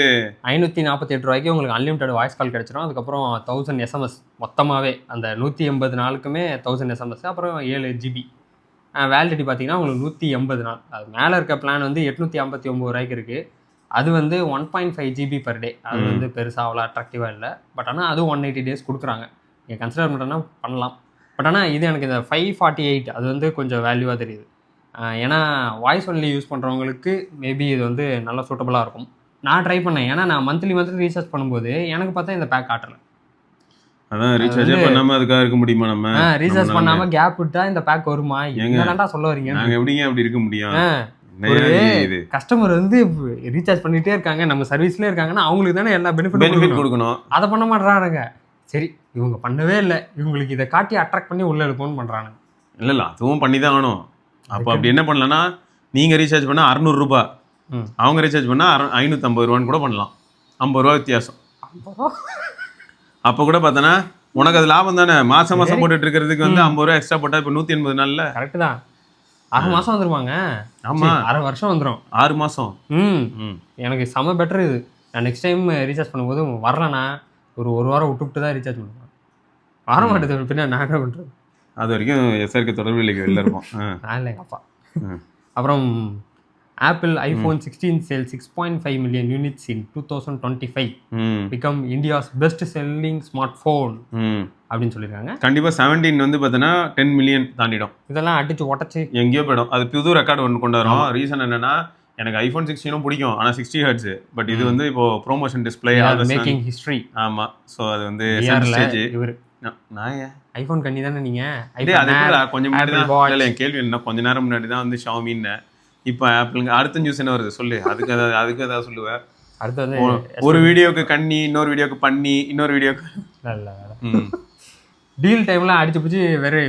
548 ரூபாய்க்கு உங்களுக்கு அன்லிமிட்டட் வாய்ஸ் கால் கிடைச்சிடும். அதுக்கப்புறம் 1000 SMS மொத்தமாவே அந்த 180 நாளுக்குமே 1000 SMS, அப்புறம் 7 GB வேலிடிட்டி. பார்த்தீங்கன்னா உங்களுக்கு 180 நாள். அது மேலே இருக்க பிளான் வந்து 859 ரூபாய்க்கு இருக்கு. அது வந்து 1.5 GB per day. அது வந்து பெருசாக அவ்வளோ அட்ராக்டிவாக இல்லை. பட் ஆனால் அது 180 டேஸ் கொடுக்குறாங்க. நீங்கள் கன்சிடர் பண்ணுறேன்னா பண்ணலாம். பட் ஆனால் இது எனக்கு இந்த 548 அது வந்து கொஞ்சம் வேல்யூவாக தெரியுது. ஏன்னா வாய்ஸ் ஒன்லி யூஸ் பண்ணுறவங்களுக்கு மேபி இது வந்து நல்லா சூட்டபுளாக இருக்கும். நான் ட்ரை பண்ணேன், ஏன்னா நான் மந்த்லி ரீசார்ஜ் பண்ணும்போது எனக்கு பார்த்தா இந்த பேக் காட்டலை. அதான் ரீசார்ஜே பண்ணாம அதுக்காக இருக்க முடியுமா? நம்ம ரீசார்ஜ் பண்ணாம கேப் விட்டா இந்த பேக் வருமா? என்னடா சொல்ல வரீங்க? நாங்க எப்படிங்க அப்படி இருக்க முடியும்? கஸ்டமர் வந்து ரீசார்ஜ் பண்ணிட்டே இருக்காங்க, நம்ம சர்வீஸ்ல இருக்காங்கன்னா அவங்களுக்கு தானே எல்லா பெனிஃபிட் கொடுக்கணும். அதை பண்ண மாட்டாங்க. சரி, இவங்க பண்ணவே இல்லை, இவங்களுக்கு இதை காட்டி அட்ராக்ட் பண்ணி உள்ள எடுப்போம்னு பண்றாங்க. இல்ல அதுவும் பண்ணி தான் ஆகணும். அப்போ அப்படி என்ன பண்ணலன்னா, நீங்க ரீசார்ஜ் பண்ணா 600 ரூபாய், அவங்க ரீசார்ஜ் பண்ணா 550 ரூபான்னு கூட பண்ணலாம். 50 ரூபா வித்தியாசம். அப்போ கூட பார்த்தோன்னா உனக்கு அது லாபம் தானே. மாசம் போட்டுட்டு இருக்கிறதுக்கு வந்து 50 ரூபா எக்ஸ்ட்ரா போட்டா இப்போ 180 நாள்ல கரெக்ட் தான். 6 மாசம் வந்துருவாங்க. ஆமா, 6 வருஷம் வந்துடும். 6 மாசம். எனக்கு செம பெட்டர் இது. நான் நெக்ஸ்ட் டைம் ரீசார்ஜ் பண்ணும்போது வரலன்னா ஒரு வாரம் விட்டு தான் ரீசார்ஜ் பண்ணுவேன். வர மாட்டேது, பின்ன நான் என்ன பண்ணுறது? அது வரைக்கும் எஸ்ஆர்கே தொடர்பு இல்லைக்கு வெளில இருப்போம். நான் இல்லை எங்கள் அப்பா. அப்புறம் apple iPhone 16 sale 6.5 million units இன் 2025 become India's best selling smart phone அப்படின்னு சொல்லியிருக்காங்க. கண்டிப்பாக 17 வந்து பார்த்தீங்கன்னா 10 மில்லியன் தாண்டிடும். இதெல்லாம் அடிச்சு உடச்சி எங்கேயோ போயிடும். அது புது ரெக்கார்டு ஒன்று கொண்டு வரும். ரீசன் என்னன்னா, எனக்கு ஐஃபோன் 16 பிடிக்கும், ஆனால் 60 ஹெர்ட்ஸ். பட் இது வந்து இப்போ ப்ரோமோஷன் டிஸ்பிளே மேக்கிங் ஹிஸ்ட்ரி. ஆமா, ஸோ அது வந்து இவர் நான் ஐஃபோன் கண்ணி தானே நீங்க? கொஞ்சம் முன்னாடி தான் என் கேள்வி என்ன, கொஞ்ச நேரம் முன்னாடி தான் வந்து ஷாமின்னு, இப்போ ஆப்பிளுங்க. அடுத்த நியூஸ் என்ன வருது சொல்லு. அதுக்கு ஏதாவது சொல்லுவேன். அடுத்து வந்து ஒரு வீடியோக்கு கண்ணி, இன்னொரு வீடியோக்கு பண்ணி, இன்னொரு வீடியோக்கு டீல் டைம்ல அடிச்சு பிடிச்சி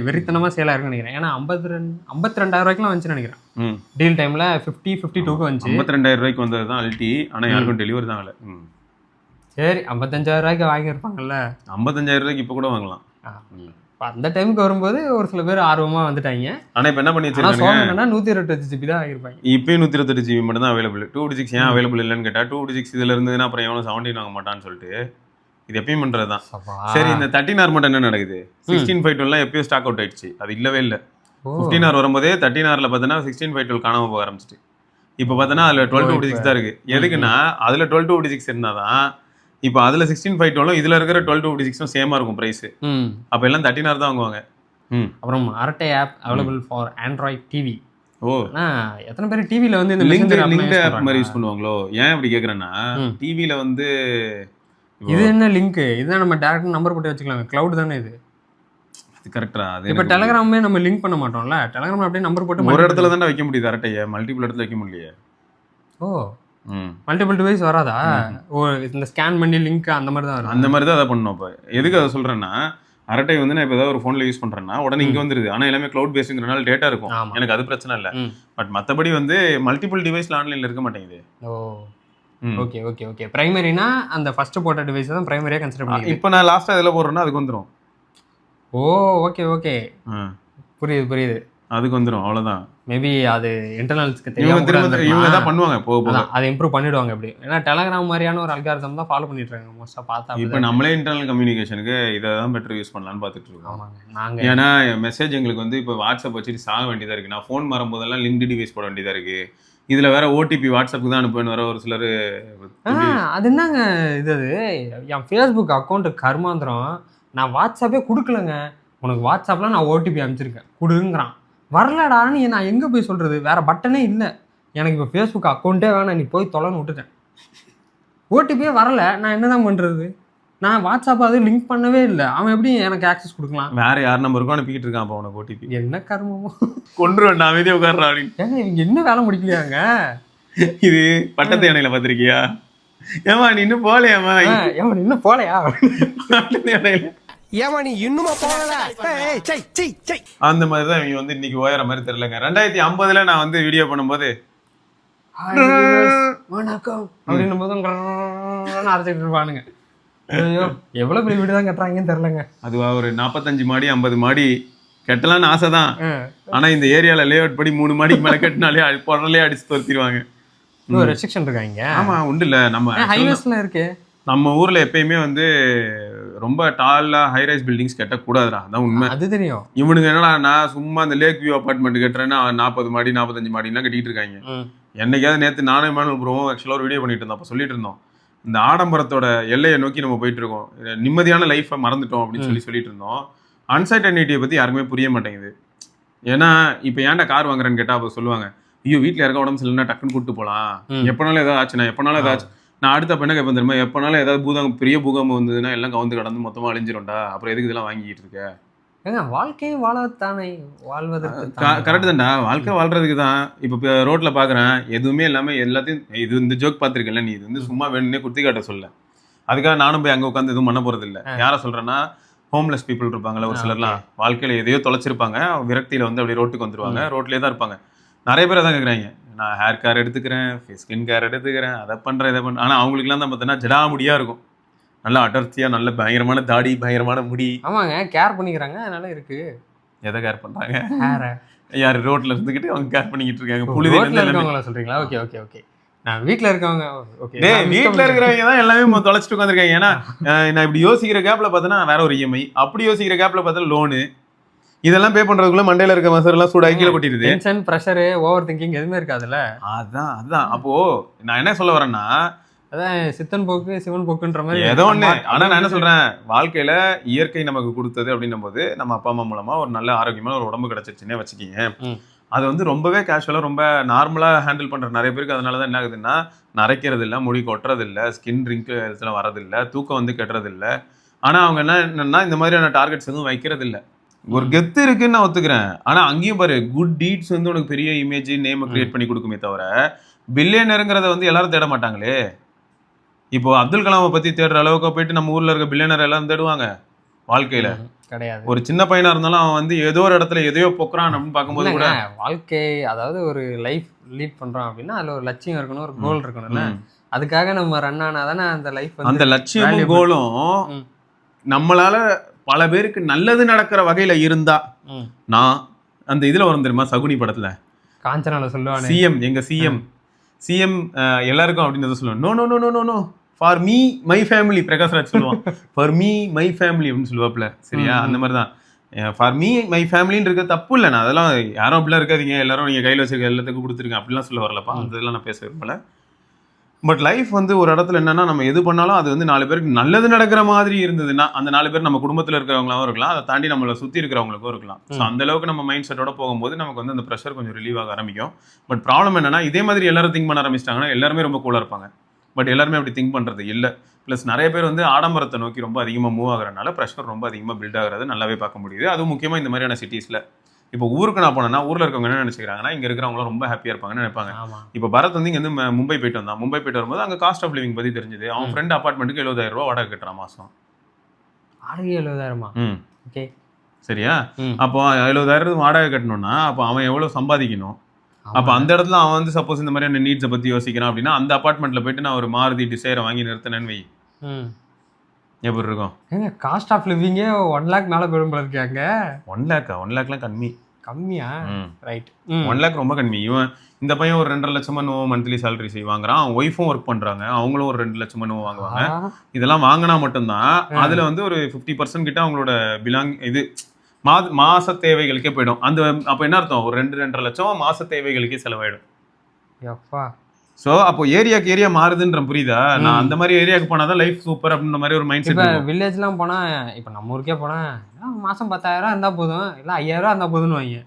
வெறித்தனமா சேலா இருக்குன்னு நினைக்கிறேன். ஏன்னா 52,000 ரூபாய்க்குலாம் வந்துச்சுன்னு நினைக்கிறேன். டீல் டைம்ல 52 வந்துச்சு. 52,000 ரூபாய்க்கு வந்தது தான் அல்டி. ஆனா யாருக்கும் டெலிவரி தான் ஆகல. சரி, 55,000 ரூபாய்க்கு வாங்கியிருப்பாங்கல்ல. 55,000 ரூபாய்க்கு இப்போ கூட வாங்கலாம். அந்த டைமுக்கு வரும்போது ஒரு சில பேர் ஆர்வமா வந்துட்டாங்க. ஆனா இப்ப என்ன பண்ணி வச்சிருக்காங்க, 128 GB தான் ஆகிருப்பாங்க. இப்பயும் 128 GB மட்டும் தான் அவைலபிள். 256 ஏன் அவைலபிள் இல்லைன்னு கேட்டா, 256 இதுல இருந்ததுன்னா அப்புறம் எவனும் 17 வாங்க மாட்டான்னு சொல்லிட்டு இது எப்பயும் பண்றதுதான். சரி, இந்த 13R மட்டும் என்ன நடக்குது? 16/512 எப்பயும் ஸ்டாக் அவுட் ஆயிடுச்சு. அது இல்லவே இல்லை. 15R வரும்போதே 13Rல பார்த்தீங்கன்னா 16/512 காணாம போக ஆரம்பிச்சிட்டு. இப்போ பார்த்தீங்கன்னா அதுல 12/256 தான் இருக்கு. எதுக்குன்னா அதுல 12/256 இருந்தாதான் இப்போ அதுல 16/512 இதுல இருக்கிற 12/256 சேமா இருக்கும் பிரைஸ். அப்ப எல்லாம் 13R தான் வாங்குவாங்க. அப்புறம் Arattai app available for Android TV. ஓ, எத்தனை பேர் டிவில வந்து இந்த லிங்க் ஆப் மாதிரி யூஸ் பண்ணுவாங்களோ? ஏன் அப்படி கேக்குறேன்னா, டிவில வந்து இது என்ன லிங்க்? இதுதான் நம்ம டைரக்டா நம்பர் போட்டு வச்சுக்கலாம். கிளவுட் தானே இது. அது கரெக்ட்டா? அது இப்ப டெலிகிராமே நம்ம லிங்க் பண்ண மாட்டோம்ல. டெலிகிராம்ல அப்படியே நம்பர் போட்டு ஒரு இடத்துல தானே வைக்க முடியுது அரட்டைய, மல்டிபிள் இடத்துல வைக்க முடியலையே. ஓ, மல்டிபிள் டிவைஸ் வராதா? ஓ, இந்த ஸ்கேன் பண்ணி லிங்க் அந்த மாதிரி தான் வரும். அந்த மாதிரி தான் அதை பண்ணணும். இப்போ எதுக்கு அதை சொல்றேன்னா, அரட்டை வந்து நான் இப்போ ஏதாவது ஒரு ஃபோனில் யூஸ் பண்ணுறேன்னா உடனே இங்கே வந்துருது. ஆனால் எல்லாமே க்ளவுட் பேஸுங்கிறனால டேட்டா இருக்கும். எனக்கு அது பிரச்சனை இல்லை. பட் மற்றபடி வந்து மல்டிபிள் டிவைஸ்ல ஆன்லைனில் இருக்க மாட்டேங்குது. ஓ, ஓகே ஓகே ஓகே. பிரைமரினா அந்த ஃபர்ஸ்ட் போட்ட டிவைஸ் தான் பிரைமரியா கன்சிடர் பண்ணி. இப்போ நான் லாஸ்ட்டாக இதில் போடுறேன்னா அதுக்கு வந்துடும். ஓ, ஓகே ஓகே, புரியுது புரியுது. அதுக்கு வந்துடும், அவ்வளோதான். மேபி அது இன்டர்னல்ஸ்க்கு இவங்க தான் பண்ணுவாங்க, போக போக அதை இம்ப்ரூவ் பண்ணிடுவாங்க. எப்படி ஏன்னா டெலிகிராம் மாதிரியான ஒரு அல்காரிதம் தான் ஃபாலோ பண்ணிட்டு இருக்காங்க மோஸ்டா பார்த்தா. இப்போ நம்மளே இன்டர்னல் கம்யூனிகேஷனுக்கு இதை தான் பெட்டர் யூஸ் பண்ணலான்னு பார்த்துட்டு இருக்கோம். நாங்கள் ஏன்னா மெசேஜ் எங்களுக்கு வந்து இப்போ வாட்ஸ்அப் வச்சுட்டு சாக வேண்டியதாக இருக்குது. நான் ஃபோன் வரும்போதெல்லாம் லிங்க்டு டிவைஸ் போட வேண்டியதாக இருக்குது. இதில் வேற ஓடிபி வாட்ஸ்அப்புக்கு தான் அனுப்புவேன்னு வர ஒரு சிலர். அது என்னங்க இது? என் ஃபேஸ்புக் அக்கௌண்ட் கர்மாந்திரம். நான் வாட்ஸ்அப்பே கொடுக்கலங்க. உனக்கு வாட்ஸ்அப்பில் நான் ஓடிபி அனுப்பிச்சிருக்கேன் கொடுங்கிறான். வரலடான்னு நான் எங்கே போய் சொல்கிறது? வேறு பட்டனே இல்லை எனக்கு. இப்போ ஃபேஸ்புக் அக்கௌண்ட்டே வேணாம், நீ போய் தொலைன்னு விட்டுட்டேன். ஓடிபியே வரலை, நான் என்ன தான் பண்ணுறது? நான் வாட்ஸ்அப் அது லிங்க் பண்ணவே இல்லை. அவன் எப்படி எனக்கு ஆக்சஸ் கொடுக்கலாம்? வேற யார் நம்பருக்கும் அனுப்பிக்கிட்டு இருக்கான் அப்போ உனக்கு ஓடிபி. என்ன கர்மமோ, கொண்டு வேண்டாம் அமைதியாக உட்கார்றா அப்படின்னு. ஏங்க இவங்க என்ன வேலை முடிக்கலையாங்க? இது பட்டத்து யானையில பார்த்துருக்கியா? ஏமா நீ இன்னும் போலையாமா? ஏமா நீ இன்னும் போலையா? ஏமா நீ இன்னுமா போகல? அந்த மாதிரி தான் இவங்க வந்து இன்னைக்கு ஓயற மாதிரி தெரியலங்க. 2050 நான் வந்து வீடியோ பண்ணும்போது வணக்கம் அப்படின்னும் போது அரைச்சிட்டு இருப்பானுங்க. ஐயோ, எவ்வளவு பெரிய வீடு தான் கட்டுறாங்கன்னு தெரியலங்க. அதுவா ஒரு 45 மாடி 50 மாடி கட்டலான்னு ஆசை தான். ஆனா இந்த ஏரியால லேஅவுட் படி 3 மாடிக்கு மேல கட்டினாலே பொருளே அடிச்சு துரத்திடுவாங்க. ரெஸ்ட்ரிக்ஷன் இருக்காங்க. ஆமா, உண்டு இல்ல. நம்ம ஹைவேஸ்ல இருக்கு. நம்ம ஊர்ல எப்பயுமே வந்து ரொம்ப டாலா ஹைரைஸ் பில்டிங்ஸ் கட்டக்கூடாதுடா, அதான் உண்மை. அது தெரியும். இவனுங்க என்னடா, நான் சும்மா அந்த லேக் வியூ அபார்ட்மெண்ட் கட்டுறேன்னா 40 மாடி 45 மாடிலாம் கட்டிட்டு இருக்காங்க. என்னைக்காவது நேற்று நானும் இமானுவல் ப்ரோவும் ஆக்சுவலாக ஒரு வீடியோ பண்ணிட்டு இருந்தோம். அப்போ சொல்லிட்டு இருந்தோம், இந்த ஆடம்பரத்தோட எல்லையை நோக்கி நம்ம போயிட்டு இருக்கோம், நிம்மதியான லைஃப்பை மறந்துட்டோம் அப்படின்னு சொல்லிட்டு இருந்தோம். அன்சர்டனிட்டியை பற்றி யாருக்குமே புரிய மாட்டேங்குது. ஏன்னா இப்போ ஏன்டா கார் வாங்குறேன்னு கேட்டால் அப்போ சொல்லுவாங்க, ஐயோ வீட்டில் இருக்க உடம்பு சரியில்லைன்னா டக்குன்னு கூப்பிட்டு போகலாம், எப்போனாலும் ஏதாவது ஆச்சுன்னா, எப்போனாலும் ஏதாச்சும். நான் அடுத்த பெண்ணை கேட்பேன் தெரியுமா, எப்போனாலும் ஏதாவது பெரிய பூகம்பம் வந்ததுன்னா எல்லாம் கவுந்து கடந்து மொத்தமாக அழிஞ்சிரும்டா, அப்புறம் எதுக்கு இதெல்லாம் வாங்கிட்டு இருக்க? ஏங்க வாழ்க்கையும் வாழத்தானே, வாழ்வதற்கு கரெக்டு தான்டா, வாழ்க்கை வாழ்றதுக்கு தான். இப்போ ரோட்டில் பார்க்குறேன் எதுவுமே இல்லாமல் எல்லாத்தையும், இது இந்த ஜோக் பார்த்துருக்கல நீ, இது வந்து சும்மா வேணும்னே குத்தி காட்ட சொல்ல. அதுக்காக நானும் போய் அங்கே உட்காந்து எதுவும் பண்ண போகிறது இல்லை. யாரை சொல்கிறேன்னா, ஹோம்லெஸ் பீப்புள் இருப்பாங்களே ஒரு சிலர்லாம், வாழ்க்கையில் எதையோ தொலைச்சிருப்பாங்க, விரக்தியில் வந்து அப்படி ரோட்டுக்கு வந்துருவாங்க, ரோட்லேயே தான் இருப்பாங்க. நிறைய பேர் அதான் கேட்குறாங்க, நான் ஹேர் கேர் எடுத்துக்கிறேன், ஸ்கின் கேர் எடுத்துக்கிறேன், அதை பண்ணுறேன் இதை பண்ண. ஆனால் அவங்களுக்குலாம் தான் பார்த்தீங்கன்னா ஜடாமுடியாக இருக்கும், நல்லா அடர்த்தியாக, நல்ல பயங்கரமான தாடி, பயங்கரமான முடி. ஆமாங்க, கேர் பண்ணிக்கிறாங்க, அதனால இருக்கு. எதை கேர் பண்ணுறாங்க? ஹேரை. யார் ரோட்டில் இருந்துக்கிட்டு அவங்க கேர் பண்ணிக்கிட்டு இருக்காங்க. புழுதியில இருக்கவங்கள சொல்கிறீங்களா? Okay okay okay. நான் வீட்ல இருக்கவங்க ஓகே டேய் வீட்ல இருக்கிறவங்க தான் எல்லாமே தொலைச்சிட்டு உட்காந்துருக்காங்க. ஏன்னா நான் இப்படி யோசிக்கிற கேப்ல பார்த்தனா வேற ஒரு இஎம்ஐ, அப்படி யோசிக்கிற கேப்ல பார்த்தா லோனு, இதெல்லாம் பே பண்றதுக்குள்ள மண்டையில இருக்க மசர் எல்லாம் சூடாகி கீழே கொட்டிடுது. டென்ஷன், பிரஷர், ஓவர் திங்கிங் எதுவுமே இருக்காதுல்ல. அதான் அப்போ நான் என்ன சொல்ல வரேன்னா, அதான் சித்தன் போக்கு சிவன் போக்குன்ற மாதிரி ஏதோ ஒண்ணு. ஆனா நான் என்ன சொல்றேன், வாழ்க்கையில இயற்கை நமக்கு கொடுத்தது அப்படின்னும் போது நம்ம அப்பா அம்மா மூலமா ஒரு நல்ல ஆரோக்கியமான ஒரு உடம்பு கிடைச்சிருச்சுன்னே வச்சுக்கீங்க. அது வந்து ரொம்பவே கேஷுவலா ரொம்ப நார்மலா ஹேண்டில் பண்ற நிறைய பேருக்கு அதனாலதான் என்ன ஆகுதுன்னா, நரைக்கிறது இல்ல, முடி கொட்டுறது இல்ல, ஸ்கின் ரிங்கிள்ஸ் வரது இல்ல, தூக்கம் வந்து கெட்டுறது இல்ல. ஆனா அவங்க என்னன்னா இந்த மாதிரியான டார்கெட்ஸ் எதுவும் வைக்கிறது இல்ல. ஒரு கெத்து இருக்குன்னு நான் ஒத்துக்கிறேன். ஆனா அங்கேயும் பாரு, குட் டீட்ஸ் வந்து உனக்கு பெரிய இமேஜ் நேம் கிரியேட் பண்ணி கொடுக்குமே தவிர பில்லியனருங்கிறத வந்து எல்லாரும் தேட மாட்டாங்களே. இப்போ அப்துல் கலாமை பத்தி தேடுற அளவுக்கு போயிட்டு நம்ம ஊர்ல இருக்க பில்லியனர் எல்லாம் தேடுவாங்க வாழ்க்கையில? கிடையாது. ஒரு சின்ன பையனா இருந்தாலும் அவன் வந்து ஏதோ ஒரு இடத்துல எதையோ பொக்குறான் அப்படின்னு பார்க்கும்போது கூட வாழ்க்கை, அதாவது ஒரு லைஃப் லீட் பண்றோம் அப்படின்னா அதுல ஒரு லட்சியம் இருக்கணும், ஒரு கோல் இருக்கணும்ல. அதுக்காக நம்ம ரன் ஆனாதானே அந்த லைஃப் வந்து அந்த லட்சியமும் கோலும் நம்மளால பல பேருக்கு நல்லது நடக்கிற வகையில இருந்தா. நான் அந்த இதுல வரும் தெரியுமா, சகுனி படத்துல காஞ்சனால சொல்லுவாங்க, சிஎம் எங்க சிஎம் எல்லாருக்கும் அப்படின்னு சொல்லுவாங்க, no no no no no no for me my family. Prakashraj சொல்லுவான் ஃபார் மீ மை ஃபேமிலி அப்படின்னு சொல்லுவாப்ல. சரியா? அந்த மாதிரி தான் ஃபார் மீ மை ஃபேமிலின்னு இருக்க தப்பு இல்லைண்ணா. அதெல்லாம் யாரும் அப்படிலாம் இருக்காதீங்க, எல்லாரும் நீங்க கையில் வச்சிருக்க எல்லாத்துக்கும் கொடுத்துருங்க அப்படிலாம் சொல்ல வரலப்பா. அந்த இதெல்லாம் நான் பேச விரும்பல. பட் லைஃப் வந்து ஒரு இடத்துல என்னன்னா, நம்ம எது பண்ணாலும் அது வந்து 4 பேருக்கு நல்லது நடக்கிற மாதிரி இருந்ததுன்னா, அந்த 4 பேர் நம்ம குடும்பத்தில் இருக்கிறவங்களாவும் இருக்கலாம், அதை தாண்டி நம்மளை சுற்றி இருக்கிறவங்களுக்கும் இருக்கலாம். ஸோ அந்த அளவுக்கு நம்ம மைண்ட் செட்டோட போகும்போது நமக்கு வந்து அந்த ப்ரெஷர் கொஞ்சம் ரிலீவ் ஆக ஆரம்பிக்கும். பட் ப்ராப்ளம் என்னன்னா, இதே மாதிரி எல்லாரும் திங்க் பண்ண ஆரம்பிச்சிட்டாங்கன்னா எல்லாருமே ரொம்ப கூலாக இருப்பாங்க. பட் எல்லாருமே அப்படி திங்க் பண்ணுறது இல்லை. ப்ளஸ் நிறைய பேர் வந்து ஆடம்பரத்தை நோக்கி ரொம்ப அதிகமாக மூவ் ஆகிறனால ப்ரெஷர் ரொம்ப அதிகமாக பில்ட் ஆகிறது நல்லாவே பார்க்க முடியுது. அதுவும் முக்கியமாக இந்த மாதிரியான சிட்டிஸில். இப்போ ஊருக்கு நான் போனேன்னா ஊரில் இருக்கவங்க என்ன நினைச்சுக்கிறாங்கன்னா, இங்கே இருக்கிறவங்களும் ரொம்ப ஹாப்பியாக இருப்பாங்கன்னு நினைப்பாங்க. இப்போ பரத் வந்து இங்கே வந்து மும்பை போயிட்டு வந்தான். மும்பை போயிட்டு வரும்போது அங்கே காஸ்ட் ஆஃப் லிவிங் பற்றி தெரிஞ்சுது. அவன் ஃப்ரெண்ட் அப்பார்ட்மெண்ட்டுக்கு 70,000 ரூபா வாடகை கட்டுறான் மாதம். வாடகை 70,000? ஓகே, சரியா? அப்போ 70,000 வாடகை கட்டணும்னா அப்போ அவன் எவ்வளோ சம்பாதிக்கணும்? அப்போ அந்த இடத்துல அவன் வந்து சப்போஸ் இந்த மாதிரியான நீட்ஸை பற்றி யோசிக்கிறான் அப்படின்னா, அந்த அப்பார்ட்மெண்ட்ல போயிட்டு நான் ஒரு மாருதி டிசைரை வாங்கி நிறுத்தினேன்னு வை, எப்படி இருக்கும்? ஏங்க காஸ்ட் ஆஃப் லிவிங்கே 1 lakh மேலே போயிடும் போல இருக்காங்க. 1 lakh கம்மி. கம்மியா? ரைட். 1 lakh ரொம்ப கம்மி. இவன் இந்த பையன் ஒரு 2.5 லட்சம் மந்த்லி சேலரி வாங்குறான். அவன் ஒய்ஃபும் ஒர்க் பண்றாங்க, அவங்களும் ஒரு 2 லட்சம் வாங்குவாங்க. இதெல்லாம் வாங்கினா மட்டும்தான் அதுல வந்து ஒரு 50% கிட்ட அவங்களோட இது மாச தேவைகளுக்கே போயிடும். அந்த அப்ப என்ன அர்த்தம், ஒரு 2-2.5 லட்சம் மாச தேவைகளுக்கே செலவாயிடும். சோ அப்போ ஏரியாக்கு ஏரியா மாறுதுன்ற புரியுதா? நான் அந்த மாதிரி ஏரியாக்கு போனாதான் லைஃப் சூப்பர் அப்படின்ற மாதிரி ஒரு மைண்ட் செட். இப்ப வில்லேஜ்லாம் போனா, இப்ப நம்ம ஊருக்கே போனா மாசம் 10,000 இருந்தா போதும், இல்ல 5,000 இருந்தா போதும்னு வாங்க.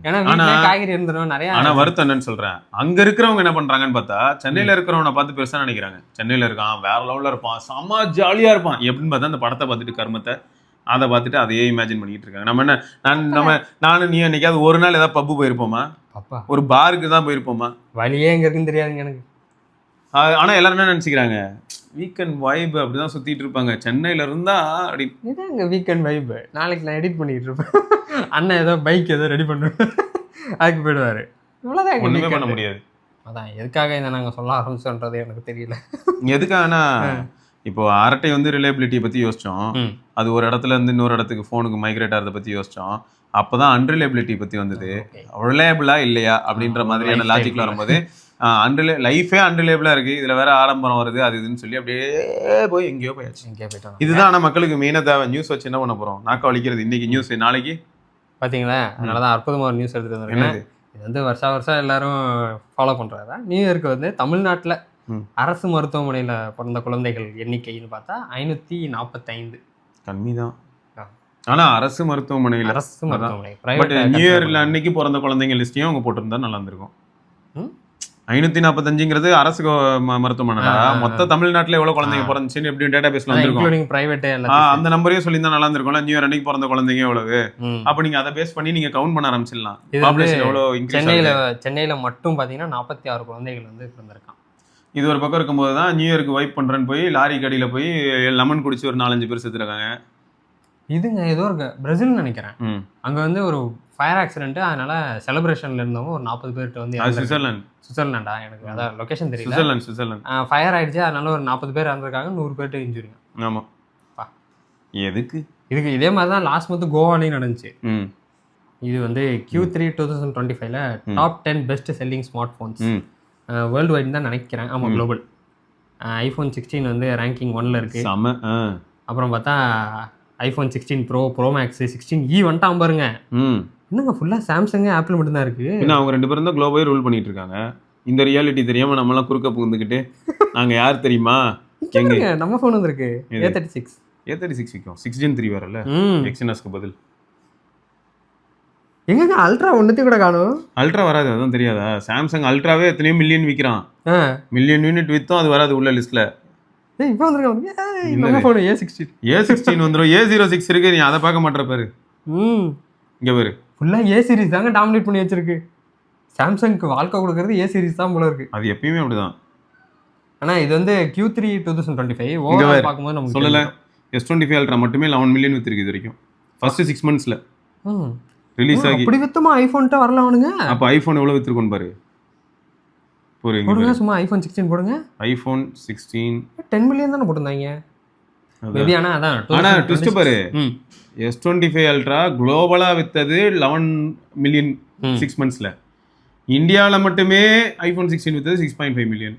ஏன்னா வீட்டுல காய்கறி இருந்துரும் நிறைய. ஆனா வருத்தம் என்னன்னு சொல்றேன், அங்க இருக்கிறவங்க என்ன பண்றாங்கன்னு பார்த்தா, சென்னையில இருக்கிறவனை பார்த்து பெருசா நினைக்கிறாங்க. சென்னையில இருக்கான், வேற லெவல்ல இருப்பான், செம்ம ஜாலியா இருப்பான் எப்படின்னு பார்த்தா அந்த படத்தை பார்த்துட்டு கர்மத்தை அதை பார்த்துட்டு அதையே இமேஜின் பண்ணிட்டு இருக்காங்க. நம்ம என்ன நானும் நீ என்னைக்காவது ஒரு நாள் ஏதாவது பப்பு போயிருப்போமா? ஒரு பாருக்கு தான் போயிருப்போமா? வழியே எங்க இருக்குன்னு தெரியாதுங்க எனக்கு. ஆனா எல்லாரும் என்ன நினைச்சுக்கிறாங்க, வீக்கெண்ட் வைப் அப்படிதான் சுத்திட்டு இருப்பாங்க. சென்னையில இருந்தா அப்படி இதாங்க வீக்கெண்ட் வைப். நாளைக்கு நான் எடிட் பண்ணிட்டு இருப்பேன், அண்ணன் ஏதோ பைக் ஏதோ ரெடி பண்ணுவேன், அதுக்கு போயிடுவாரு. இவ்வளவுதான், ஒண்ணுமே பண்ண முடியாது. அதான் எதுக்காக இதை நாங்க சொல்ல ஆரம்பிச்சோன்றது எனக்கு தெரியல. எதுக்காகனா இப்போ அரட்டை வந்து ரிலேபிலிட்டியை பத்தி யோசிச்சோம், அது ஒரு இடத்துல இருந்து இன்னொரு இடத்துக்கு ஃபோனுக்கு மைக்ரேட் ஆகிறத பத்தி யோசிச்சோம். அப்பதான் அன்ரிலேபிலிட்டி பத்தி வந்தது. ரிலேபிளா இல்லையா அப்படின்ற மாதிரியான லாஜிக்ல வரும்போது லைஃபே அன்ரிலேபிளா இருக்கு, இதுல வேற ஆடம்பரம் வருது அது இதுன்னு சொல்லி அப்படியே போய் எங்கேயோ போயிட்டோம். இதுதான் ஆனா மக்களுக்கு மெயினா தேவை. நியூஸ் வச்சு என்ன பண்ண போறோம், நாக்க வலிக்கிறது. இன்னைக்கு நியூஸ், நாளைக்கு பாத்தீங்களா? அதனாலதான் அற்புதமா ஒரு நியூஸ் எடுத்துட்டு வந்திருக்கேன். இது வந்து வருஷம் எல்லாரும் ஃபாலோ பண்றாங்க. நியூ இயர்க்கு வந்து தமிழ்நாட்டுல அரசு மருத்துவமனையில பிறந்த குழந்தைகள் எண்ணிக்கைன்னு பார்த்தா 545. கம்மிதான். ஆனா அரசு மருத்துவமனையில நியூ இயர்ல அன்னைக்கு பிறந்த குழந்தைங்க லிஸ்டையும் அவங்க போட்டிருந்தா நல்லா இருந்திருக்கும். 545ங்கிறது அரசு மருத்துவமனை. மொத்த தமிழ்நாட்டுல எவ்வளவு குழந்தைங்க பிறந்துச்சுன்னு எப்படி டேட்டா பேஸ்ல வந்துருக்கும், அந்த நம்பரையும் சொல்லி தான் நல்லா இருந்திருக்கும்ல. நியூ இயர் அன்னைக்கு பிறந்த குழந்தைங்க எவ்வளவு, அப்ப நீங்க அதை பேஸ் பண்ணி நீங்க கவுண்ட் பண்ண ஆரம்பிச்சிடலாம். சென்னையில மட்டும் பாத்தீங்கன்னா 46 குழந்தைகள் வந்து பிறந்திருக்கான். இது ஒரு பக்கம் இருக்கும்போது தான் நியூ இயருக்கு வைப் பண்ணுறேன்னு போய் லாரி கடியில் போய் லெமன் குடிச்சு ஒரு 4-5 பேர் செத்துருக்காங்க. இதுங்க ஏதோ இருக்கு பிரேசில்னு நினைக்கிறேன். அங்கே வந்து ஒரு ஃபயர் ஆக்சிடென்ட், அதனால செலிப்ரேஷன்ல இருந்தவங்க ஒரு 40 பேர்கிட்ட வந்து சுவிட்சர்லாண்டா, எனக்கு அதான் லொகேஷன் தெரியல. சுவிட்சர்லாந்து ஃபயர் ஆயிடுச்சு, அதனால ஒரு 40 பேர் இறந்துருக்காங்க, 100 பேர்கிட்ட இன்ஜுரி. ஆமாம். இதுக்கு இதே மாதிரி தான் லாஸ்ட் மந்த் கோவாலையும் நடந்துச்சு. இது வந்து Q3 2025ல டாப் 10 பெஸ்ட் செல்லிங் ஸ்மார்ட் ஃபோன்ஸ். வேர்ல்டு வைட் தான் நினைக்கிறேன். ஆமாம், குளோபல். ஐஃபோன் 16 வந்து ரேங்கிங் 1ல் இருக்குது. அப்புறம் பார்த்தா ஐஃபோன் 16 ப்ரோ மேக்ஸ் 16E வந்துட்டான் பாருங்க. என்னங்க ஃபுல்லாக சாம்சங் ஆப்பிள் மட்டும்தான் இருக்குது. இன்னும் அவங்க 2 பேரும் தான் குளோபலே ரூல் பண்ணிட்டு இருக்காங்க. இந்த ரியாலிட்டி தெரியாமல் நம்மளாம் குறுக்க புகுந்துக்கிட்டு நாங்கள் யார் தெரியுமா, எங்க நம்ம ஃபோன் வந்துருக்கு A36 விற்கும். 6 Gen 3 வரல, எக்ஸினாஸ்க்கு பதில். எங்க அல்ட்ரா ஒன்றுத்தையும் கூட காணும். அல்ட்ரா வராது, அதான் தெரியாதா? சாம்சங் அல்ட்ராவே எத்தனையோ மில்லியன் விற்கிறான். மில்லியன் யூனிட் விற்றும் அது வராது உள்ள லிஸ்ட்ல. இப்போ வந்துருக்காங்க நம்ம ஃபோன் A16 வந்துடும். A06 இருக்கு, நீ அதை பார்க்க மாட்டேற பாரு. இங்க பாரு, ஃபுல்லாக A சீரிஸ் தாங்க டாமினேட் பண்ணி வச்சிருக்கு. சாம்சங்க்கு வாழ்க்கை கொடுக்கறது A சீரிஸ் தான் போல இருக்கு. அது எப்பயுமே அப்படிதான். ஆனால் இது வந்து Q3 2025 ஓவரால் பார்க்கும்போது நமக்கு சொல்லலை. S25 அல்ட்ரா மட்டுமே 11 மில்லியன் வித்திருக்கு இது வரைக்கும், ஃபர்ஸ்ட் 6 monthsல ரிலீஸ் ஆகி. அப்படி வித்தமா ஐஃபோன்ட்ட வரல அவனுங்க. அப்போ ஐஃபோன் எவ்வளோ வித்திருக்கோன்னு பாரு. போடுங்க சும்மா ஐஃபோன் 16 போடுங்க. ஐஃபோன் 16 10 மில்லியன் தானே போட்டிருந்தாங்க மேபி. ஆனால் ட்விஸ்ட் பாரு, S25 அல்ட்ரா குளோபலாக வித்தது 11 மில்லியன் 6 monthsல. இந்தியாவில் மட்டுமே ஐஃபோன் 16 வித்தது 6.5 மில்லியன்.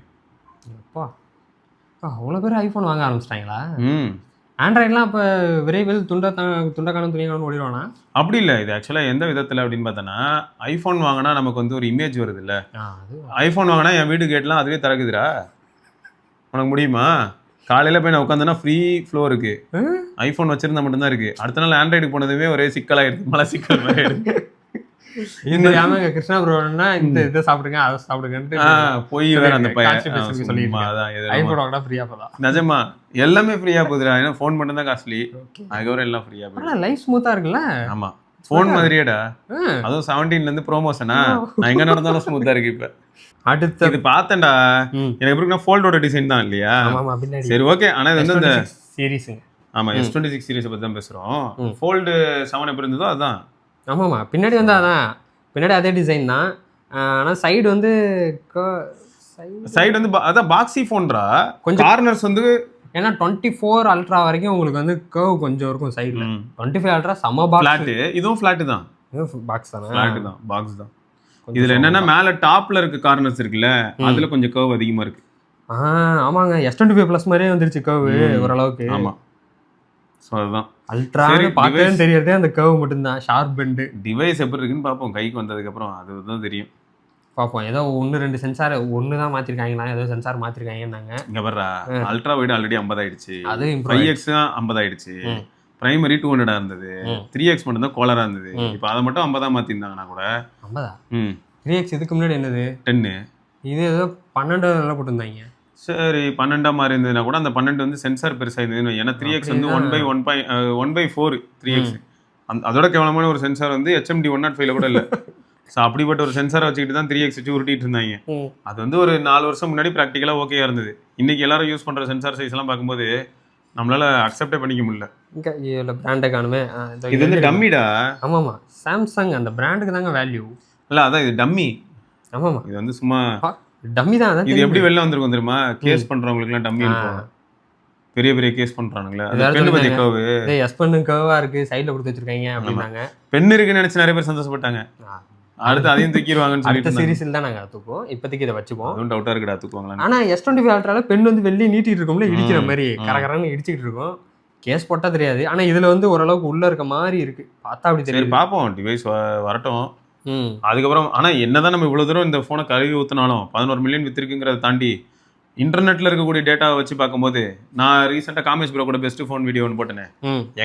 அப்பா, அவ்வளோ பேர் ஐஃபோன் வாங்க ஆரம்பிச்சிட்டாங்களா? ஆண்ட்ராய்ட்லாம் இப்போ விரைவில் துண்டக்கான துணிக்கான ஓடிடுவானா? அப்படி இல்லை. இது ஆக்சுவலாக எந்த விதத்தில் அப்படின்னு பார்த்தோன்னா, ஐஃபோன் வாங்கினா நமக்கு வந்து ஒரு இமேஜ் வருது இல்லை. ஐஃபோன் வாங்கினா என் வீடு கேட்லாம் அதுவே திறக்குதுடா, உனக்கு முடியுமா? காலையில் போய் நான் உட்காந்தேன்னா ஃப்ரீ ஃப்ளோ இருக்கு. ஐஃபோன் வச்சிருந்தா மட்டும்தான் இருக்கு. அடுத்த நாள் ஆண்ட்ராய்டு போனதுமே ஒரே சிக்கலாகிடுது, மழை சிக்கல் மாதிரி ஆயிடுது. இந்த கிருஷ்ணா ப்ரோனா இந்த இதை சாப்பிடுங்க அதை சாப்பிடுங்கன்ட்டு போய் வேற அந்த பையன் சொல்லிடுவாங்க ஃப்ரீயா போதா. நிஜமா எல்லாமே ஃப்ரீயா போகுதுடா, ஏன்னா ஃபோன் மட்டும் தான் காஸ்ட்லி, அதுக்கப்புறம் எல்லாம் ஃப்ரீயா போகுது. லைஃப் ஸ்மூத்தா இருக்குல்ல. ஆமா, ஃபோன் மாதிரியேடா. அதுவும் 17ல இருந்து ப்ரோமோஷனா, நான் எங்க நடந்தாலும் ஸ்மூத்தா இருக்கு. இப்ப அடுத்து இது பார்த்தேன்டா, எனக்கு எப்படி ஃபோல்டோட டிசைன் தான் இல்லையா? சரி ஓகே. ஆனா இது வந்து இந்த சீரிஸ், ஆமா S26 சீரிஸை பத்தி தான் பேசுறோம். ஃபோல்டு 7 எப்படி இருந்ததோ அதுதான். ஆமாம்மா, பின்னாடி வந்து அதான் பின்னாடி அதே டிசைன் தான். ஆனால் சைடு வந்து அதான் பாக்ஸி ஃபோன்ரா, கொஞ்சம் கார்னர்ஸ் வந்து. ஏன்னா 24 அல்ட்ரா வரைக்கும் உங்களுக்கு வந்து கர்வ் கொஞ்சம் இருக்கும் சைடில். 25 அல்ட்ரா செம ஃப்ளாட்டு. இதுவும் ஃப்ளாட்டு தான், பாக்ஸ் தானே, ஃப்ளாட்டு தான், பாக்ஸ் தான். இதுல என்னன்னா மேலே டாப்ல இருக்க கார்னர்ஸ் இருக்குல்ல, அதுல கொஞ்சம் கர்வ் அதிகமா இருக்கு. ஆமாங்க, S25 ப்ளஸ் மாதிரியே வந்துருச்சு கர்வ் ஓரளவுக்கு. ஆமா, ஸோ அதுதான் அல்ட்ரா பார்த்தேன்னு தெரியறதே அந்த கர்வ் மட்டும்தான், ஷார்ப் பெண்டு. டிவைஸ் எப்படி இருக்குன்னு பார்ப்போம் கைக்கு வந்ததுக்கப்புறம், அதுதான் தெரியும். பார்ப்போம். ஏதோ 1-2 சென்சார் ஒன்று தான் மாற்றிருக்காங்களா, ஏதோ சென்சார் மாற்றிருக்காங்கன்னாங்க. இங்கே வர்றா அல்ட்ரா வைடு ஆல்ரெடி 50 ஆயிடுச்சு, அது 5X தான் 50 ஆயிடுச்சு. பிரைமரி 200 இருந்தது, 3X மட்டும் தான் கோலரா இருந்தது. இப்போ அதை மட்டும் 50 மாற்றிருந்தாங்கன்னா கூட 50. 3X இதுக்கு முன்னாடி என்னது 10, இது ஏதோ 12 போட்டிருந்தாங்க. சரி 12 மாதிரி இருந்ததுன்னா கூட அந்த 12 வந்து சென்சார் பெருசாக இருந்ததுன்னு. ஏன்னா 3X வந்து 1/4 3X. அதோட கேவலமான ஒரு சென்சார் வந்து HMD 105 கூட இல்லை. ஸோ அப்படிப்பட்ட ஒரு சென்சாரை வச்சுக்கிட்டு தான் 3X வச்சு உருட்டிட்டு இருந்தாங்க. அது வந்து ஒரு 4 வருஷம் முன்னாடி ப்ராக்டிக்கலாக ஓகேயா இருந்தது. இன்னைக்கு எல்லாரும் யூஸ் பண்ணுற சென்சார் சைஸ் எல்லாம் பார்க்கும்போது நம்மளால அக்செப்டே பண்ணிக்க முடியல. பிராண்டை காணுமே, இது வந்து டம்மிடா. ஆமாம்மா, சாம்சங் அந்த பிராண்டுக்கு தாங்க வேல்யூ இல்லை. அதான் இது டம்மி. ஆமாம்மா, இது வந்து சும்மா டம்மி தான். இது எப்படி வெளில வந்திருக்கும் தெரியுமா? கேஸ் பண்றவங்களுக்குலாம் டம்மி இருக்கும், பெரிய பெரிய கேஸ் பண்றானுங்களே. பெண்ணு பத்தி கர்வ், எஸ் பெண்ணு கர்வா இருக்கு, சைடுல கொடுத்து வச்சிருக்காங்க அப்படினாங்க. பெண் இருக்குன்னு நினைச்சு நிறைய பேர் சந்தோஷப்பட்டாங்க. அடுத்து அதையும் தூக்கிடுவாங்கன்னு சொல்லிட்டு அடுத்த சீரிஸ்ல தான் நாங்க தூக்குவோம். இப்போதைக்கு இதை வச்சுப்போம். அதுவும் டவுட்டா இருக்குடா தூக்குவாங்களா. ஆனா S25 அல்ட்ரால பெண் வந்து வெளியே நீட்டிட்டு இருக்கும்ல, இடிக்கிற மாதிரி கரகரன்னு இடிச்சிட்டு இருக்கும். கேஸ் போட்டா தெரியாது, ஆனா இதுல வந்து ஓரளவுக்கு உள்ள இருக்க மாதிரி இருக்கு, பார்த்தா அப்படி தெரியும். பாப்போம், டிவைஸ் வரட்டும் அதுக்கப்புறம். ஆனா என்னதான் நம்ம இவ்வளவு தூரம் இந்த போனை கழுவி ஊத்தினாலும் 11 மில்லியன் வித்திருக்குங்கிறத தாண்டி இன்டர்நெட்ல இருக்கக்கூடிய டேட்டாவை வச்சு பார்க்கும்போது, நான் ரீசெண்டா காமேஷ் ப்ரோ கூட பெஸ்ட் ஃபோன் வீடியோ ஒன்று போட்டேனே,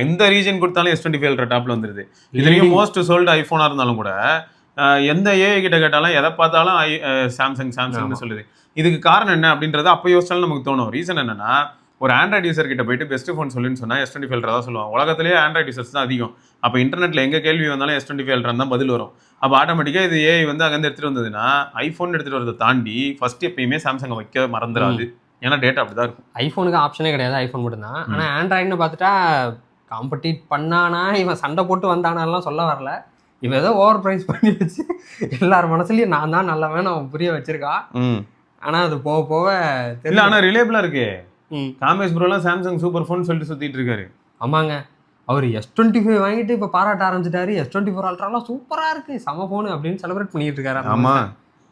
எந்த ரீஜன் கொடுத்தாலும் S25 அல்ட்ரா டாப்ல வந்துருது. இதுலயும் மோஸ்ட் சோல்டு ஐபோனா இருந்தாலும் கூட எந்த ஏஐ கிட்ட கேட்டாலும் எதை பார்த்தாலும் சாம்சங்னு சொல்லுது. இதுக்கு காரணம் என்ன அப்படின்றத அப்போ யோசிச்சாலும் நமக்கு தோணும். ரீசன் என்னன்னா, ஒரு ஆண்ட்ராய்டு யூசர் கிட்ட போயிட்டு பெஸ்ட் ஃபோன் சொல்லுன்னு சொன்னா S25 அல்ட்ரா தான் சொல்லுவாங்க. உலகத்திலேயே ஆண்ட்ராய்டு யூசர்ஸ் தான் அதிகம். அப்போ இன்டர்நெட்ல எங்க கேள்வி வந்தாலும் S25 அல்ட்ரா தான் பதில் வரும். அப்போ ஆட்டோமேட்டிக்காக இது ஏஐ வந்து அங்கேருந்து எடுத்துட்டு வந்ததுன்னா, ஐஃபோன் எடுத்துட்டு வரதை தாண்டி ஃபர்ஸ்ட் எப்பயுமே சாம்சங்கை வைக்க மறந்துடாது. ஏன்னா டேட்டா அப்படிதான் இருக்கும். ஐஃபோனுக்கு ஆப்ஷனே கிடையாது, ஐஃபோன் மட்டும் தான். ஆனால் ஆண்ட்ராய்டுன்னு பார்த்துட்டா காம்படிட் பண்ணானா, இவன் சண்டை போட்டு வந்தானாலாம் சொல்ல வரல. இவன் ஏதோ ஓவர் ப்ரைஸ் பண்ணி வச்சு எல்லார் மனசுலயும் நான் தான் நல்லவன் அவன் புரிய வச்சிருக்கா. ஆனா அது போக போக தெரியல. ஆனா ரிலேபிளா இருக்கு. காமேஷ் ப்ரோலாம் சாம்சங் சூப்பர் ஃபோன் சொல்லிட்டு சுத்திட்டு இருக்காரு. ஆமாங்க, அவர் S25 வாங்கிட்டு இப்போ பாராட்ட ஆரம்பிச்சிட்டாரு. S24 அல்ட்ராலாம் சூப்பரா இருக்கு, செம ஃபோனு அப்படின்னு செலிப்ரேட் பண்ணிட்டு இருக்காரு. ஆமா,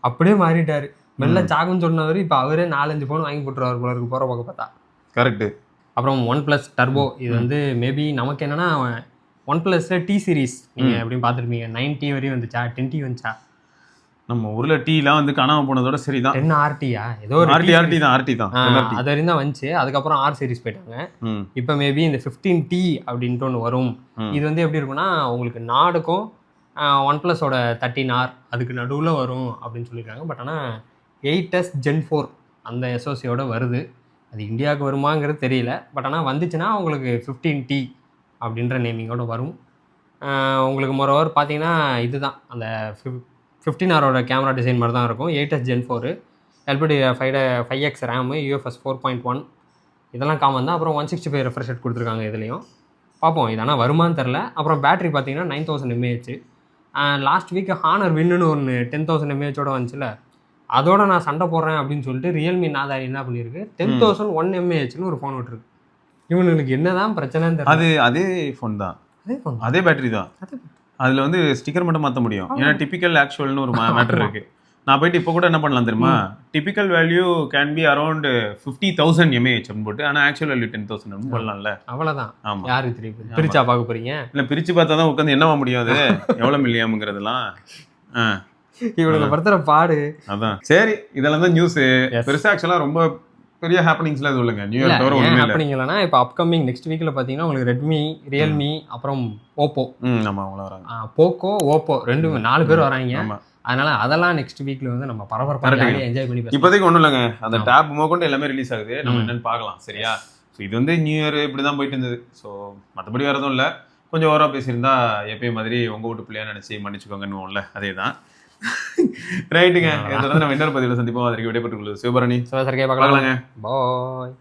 அப்படியே மாறிட்டாரு. மெல்ல சாகுன்னு சொன்னவர் இப்போ அவரே 4-5 ஃபோன் வாங்கி போட்டுருவார் போல இருக்கு போகிற பக்கம் பார்த்தா. கரெக்ட். அப்புறம் OnePlus டர்போ இது வந்து மேபி நமக்கு என்னன்னா OnePlusல T சீரிஸ் நீங்கள் எப்படின்னு பார்த்துருப்பீங்க. 9T வரையும் வந்துச்சா, 10T வந்துச்சா? நம்ம ஊர்ல டீலாம் வந்து காணாம போனதோட சரிதான். 10RTயா ஏதோ ஒரு ஆர்டி தான் அது வரையும் தான் வந்துச்சு. அதுக்கப்புறம் R சீரிஸ் போயிட்டாங்க. இப்போ மேபி இந்த 15T அப்படின்ட்டு ஒன்று வரும். இது வந்து எப்படி இருக்குன்னா உங்களுக்கு நாடுக்கும் OnePlusோட 13R அதுக்கு நடுவில் வரும் அப்படின்னு சொல்லியிருக்காங்க. பட் ஆனால் 8S Gen 4 அந்த SoCயோட வருது. அது இந்தியாவுக்கு வருமாங்கிறது தெரியல. பட் ஆனால் வந்துச்சுன்னா உங்களுக்கு 15T அப்படின்ற நேமிங்கோட வரும். உங்களுக்கு மொரோவர் பார்த்தீங்கன்னா இதுதான் அந்த 15Rோட கேமரா டிசைன் மாதிரி தான் இருக்கும். 8S Gen 4 LPDDR5X RAM, UFS 4.1 இதெல்லாம் காமன் தான். அப்புறம் 165 ரெஃப்ரெஷ் ரேட் கொடுத்துருக்காங்க இதுலேயும். பார்ப்போம் இது ஆனால் வருமானு தெரில. அப்புறம் பேட்டரி பார்த்தீங்கன்னா 9000 mAh. லாஸ்ட் வீக் ஹானர் வின்னுன்னு ஒன்று 10,000 mAhோட வந்துச்சுல, அதோட நான் சண்டை போடுறேன் அப்படின்னு சொல்லிட்டு ரியல்மி நாதாரி என்ன பண்ணியிருக்கு 10,001 mAhன்னு ஒரு ஃபோன் விட்டுருக்கு. இவனுக்கு என்னதான் பிரச்சனைன்னு தெரியல. அது அதே ஃபோன் தான், அதே பேட்டரி தான். அதில் வந்து ஸ்டிக்கர் மட்டும் மாற்ற முடியும். ஏன்னா டிபிக்கல் ஆக்சுவல்னு ஒரு மேட்டர் இருக்கு. நான் போயிட்டு இப்போ கூட என்ன பண்ணலாம் தெரியுமா, typical value can be around 50,000 mAh அப்படின்னு போட்டு, ஆனால் ஆக்சுவல் வேல்யூ 10,000 பண்ணலாம்ல. அவ்வளோதான். ஆமாம், யாருக்கு தெரியும், பிரிச்சா பார்க்க போறீங்க? இல்லை பிரித்து பார்த்தா தான் உட்காந்து என்னவா முடியும், அது எவ்வளோ மில்லியாமுங்கிறதுலாம். இவனுக்கு படுத்துற பாடு அதான். சரி, இதெல்லாம் தான் நியூஸ். பெருசாக ஆக்சுவலாக ரொம்ப பெரிய ஹேப்பனிங்ஸ்லாம் எதுவும் இல்லைங்க. நியூ இயர் தவிர ஒன்றுமே இல்லை. ஹேப்பனிங் இல்லைனா இப்போ அப்கமிங் நெக்ஸ்ட் வீக்கில் பார்த்தீங்கன்னா உங்களுக்கு ரெட்மி, ரியல்மி, அப்புறம் ஓப்போ. ஆமாம், அவங்கள வராங்க. போக்கோ, ஓப்போ 4 பேர் வராங்க. அதனால அதெல்லாம் நெக்ஸ்ட் வீக்ல வந்து நம்ம பரபரப்பாக என்ஜாய் பண்ணி பேசலாம். இப்போதைக்கு ஒன்றும் இல்லைங்க, அந்த டேப் மோகொண்டு எல்லாமே ரிலீஸ் ஆகுது. நம்ம என்னன்னு பார்க்கலாம். சரியா? ஸோ இது வந்து நியூ இயர் இப்படி தான் போயிட்டு இருந்தது. ஸோ மற்றபடி வரதும் இல்லை. கொஞ்சம் ஓவராக பேசியிருந்தா எப்பயும் மாதிரி உங்கள் வீட்டு பிள்ளையா நினச்சி மன்னிச்சுக்கோங்கன்னுவோம்ல, அதே தான். ரைட்டுங்க. தொடர்ந்து நம்ம இன்னொரு பதிவில் சந்திப்போம். அதற்கு விடைபெற்றுக் கொள்வது சிவபரணி. பார்க்கலாங்க. பாய்.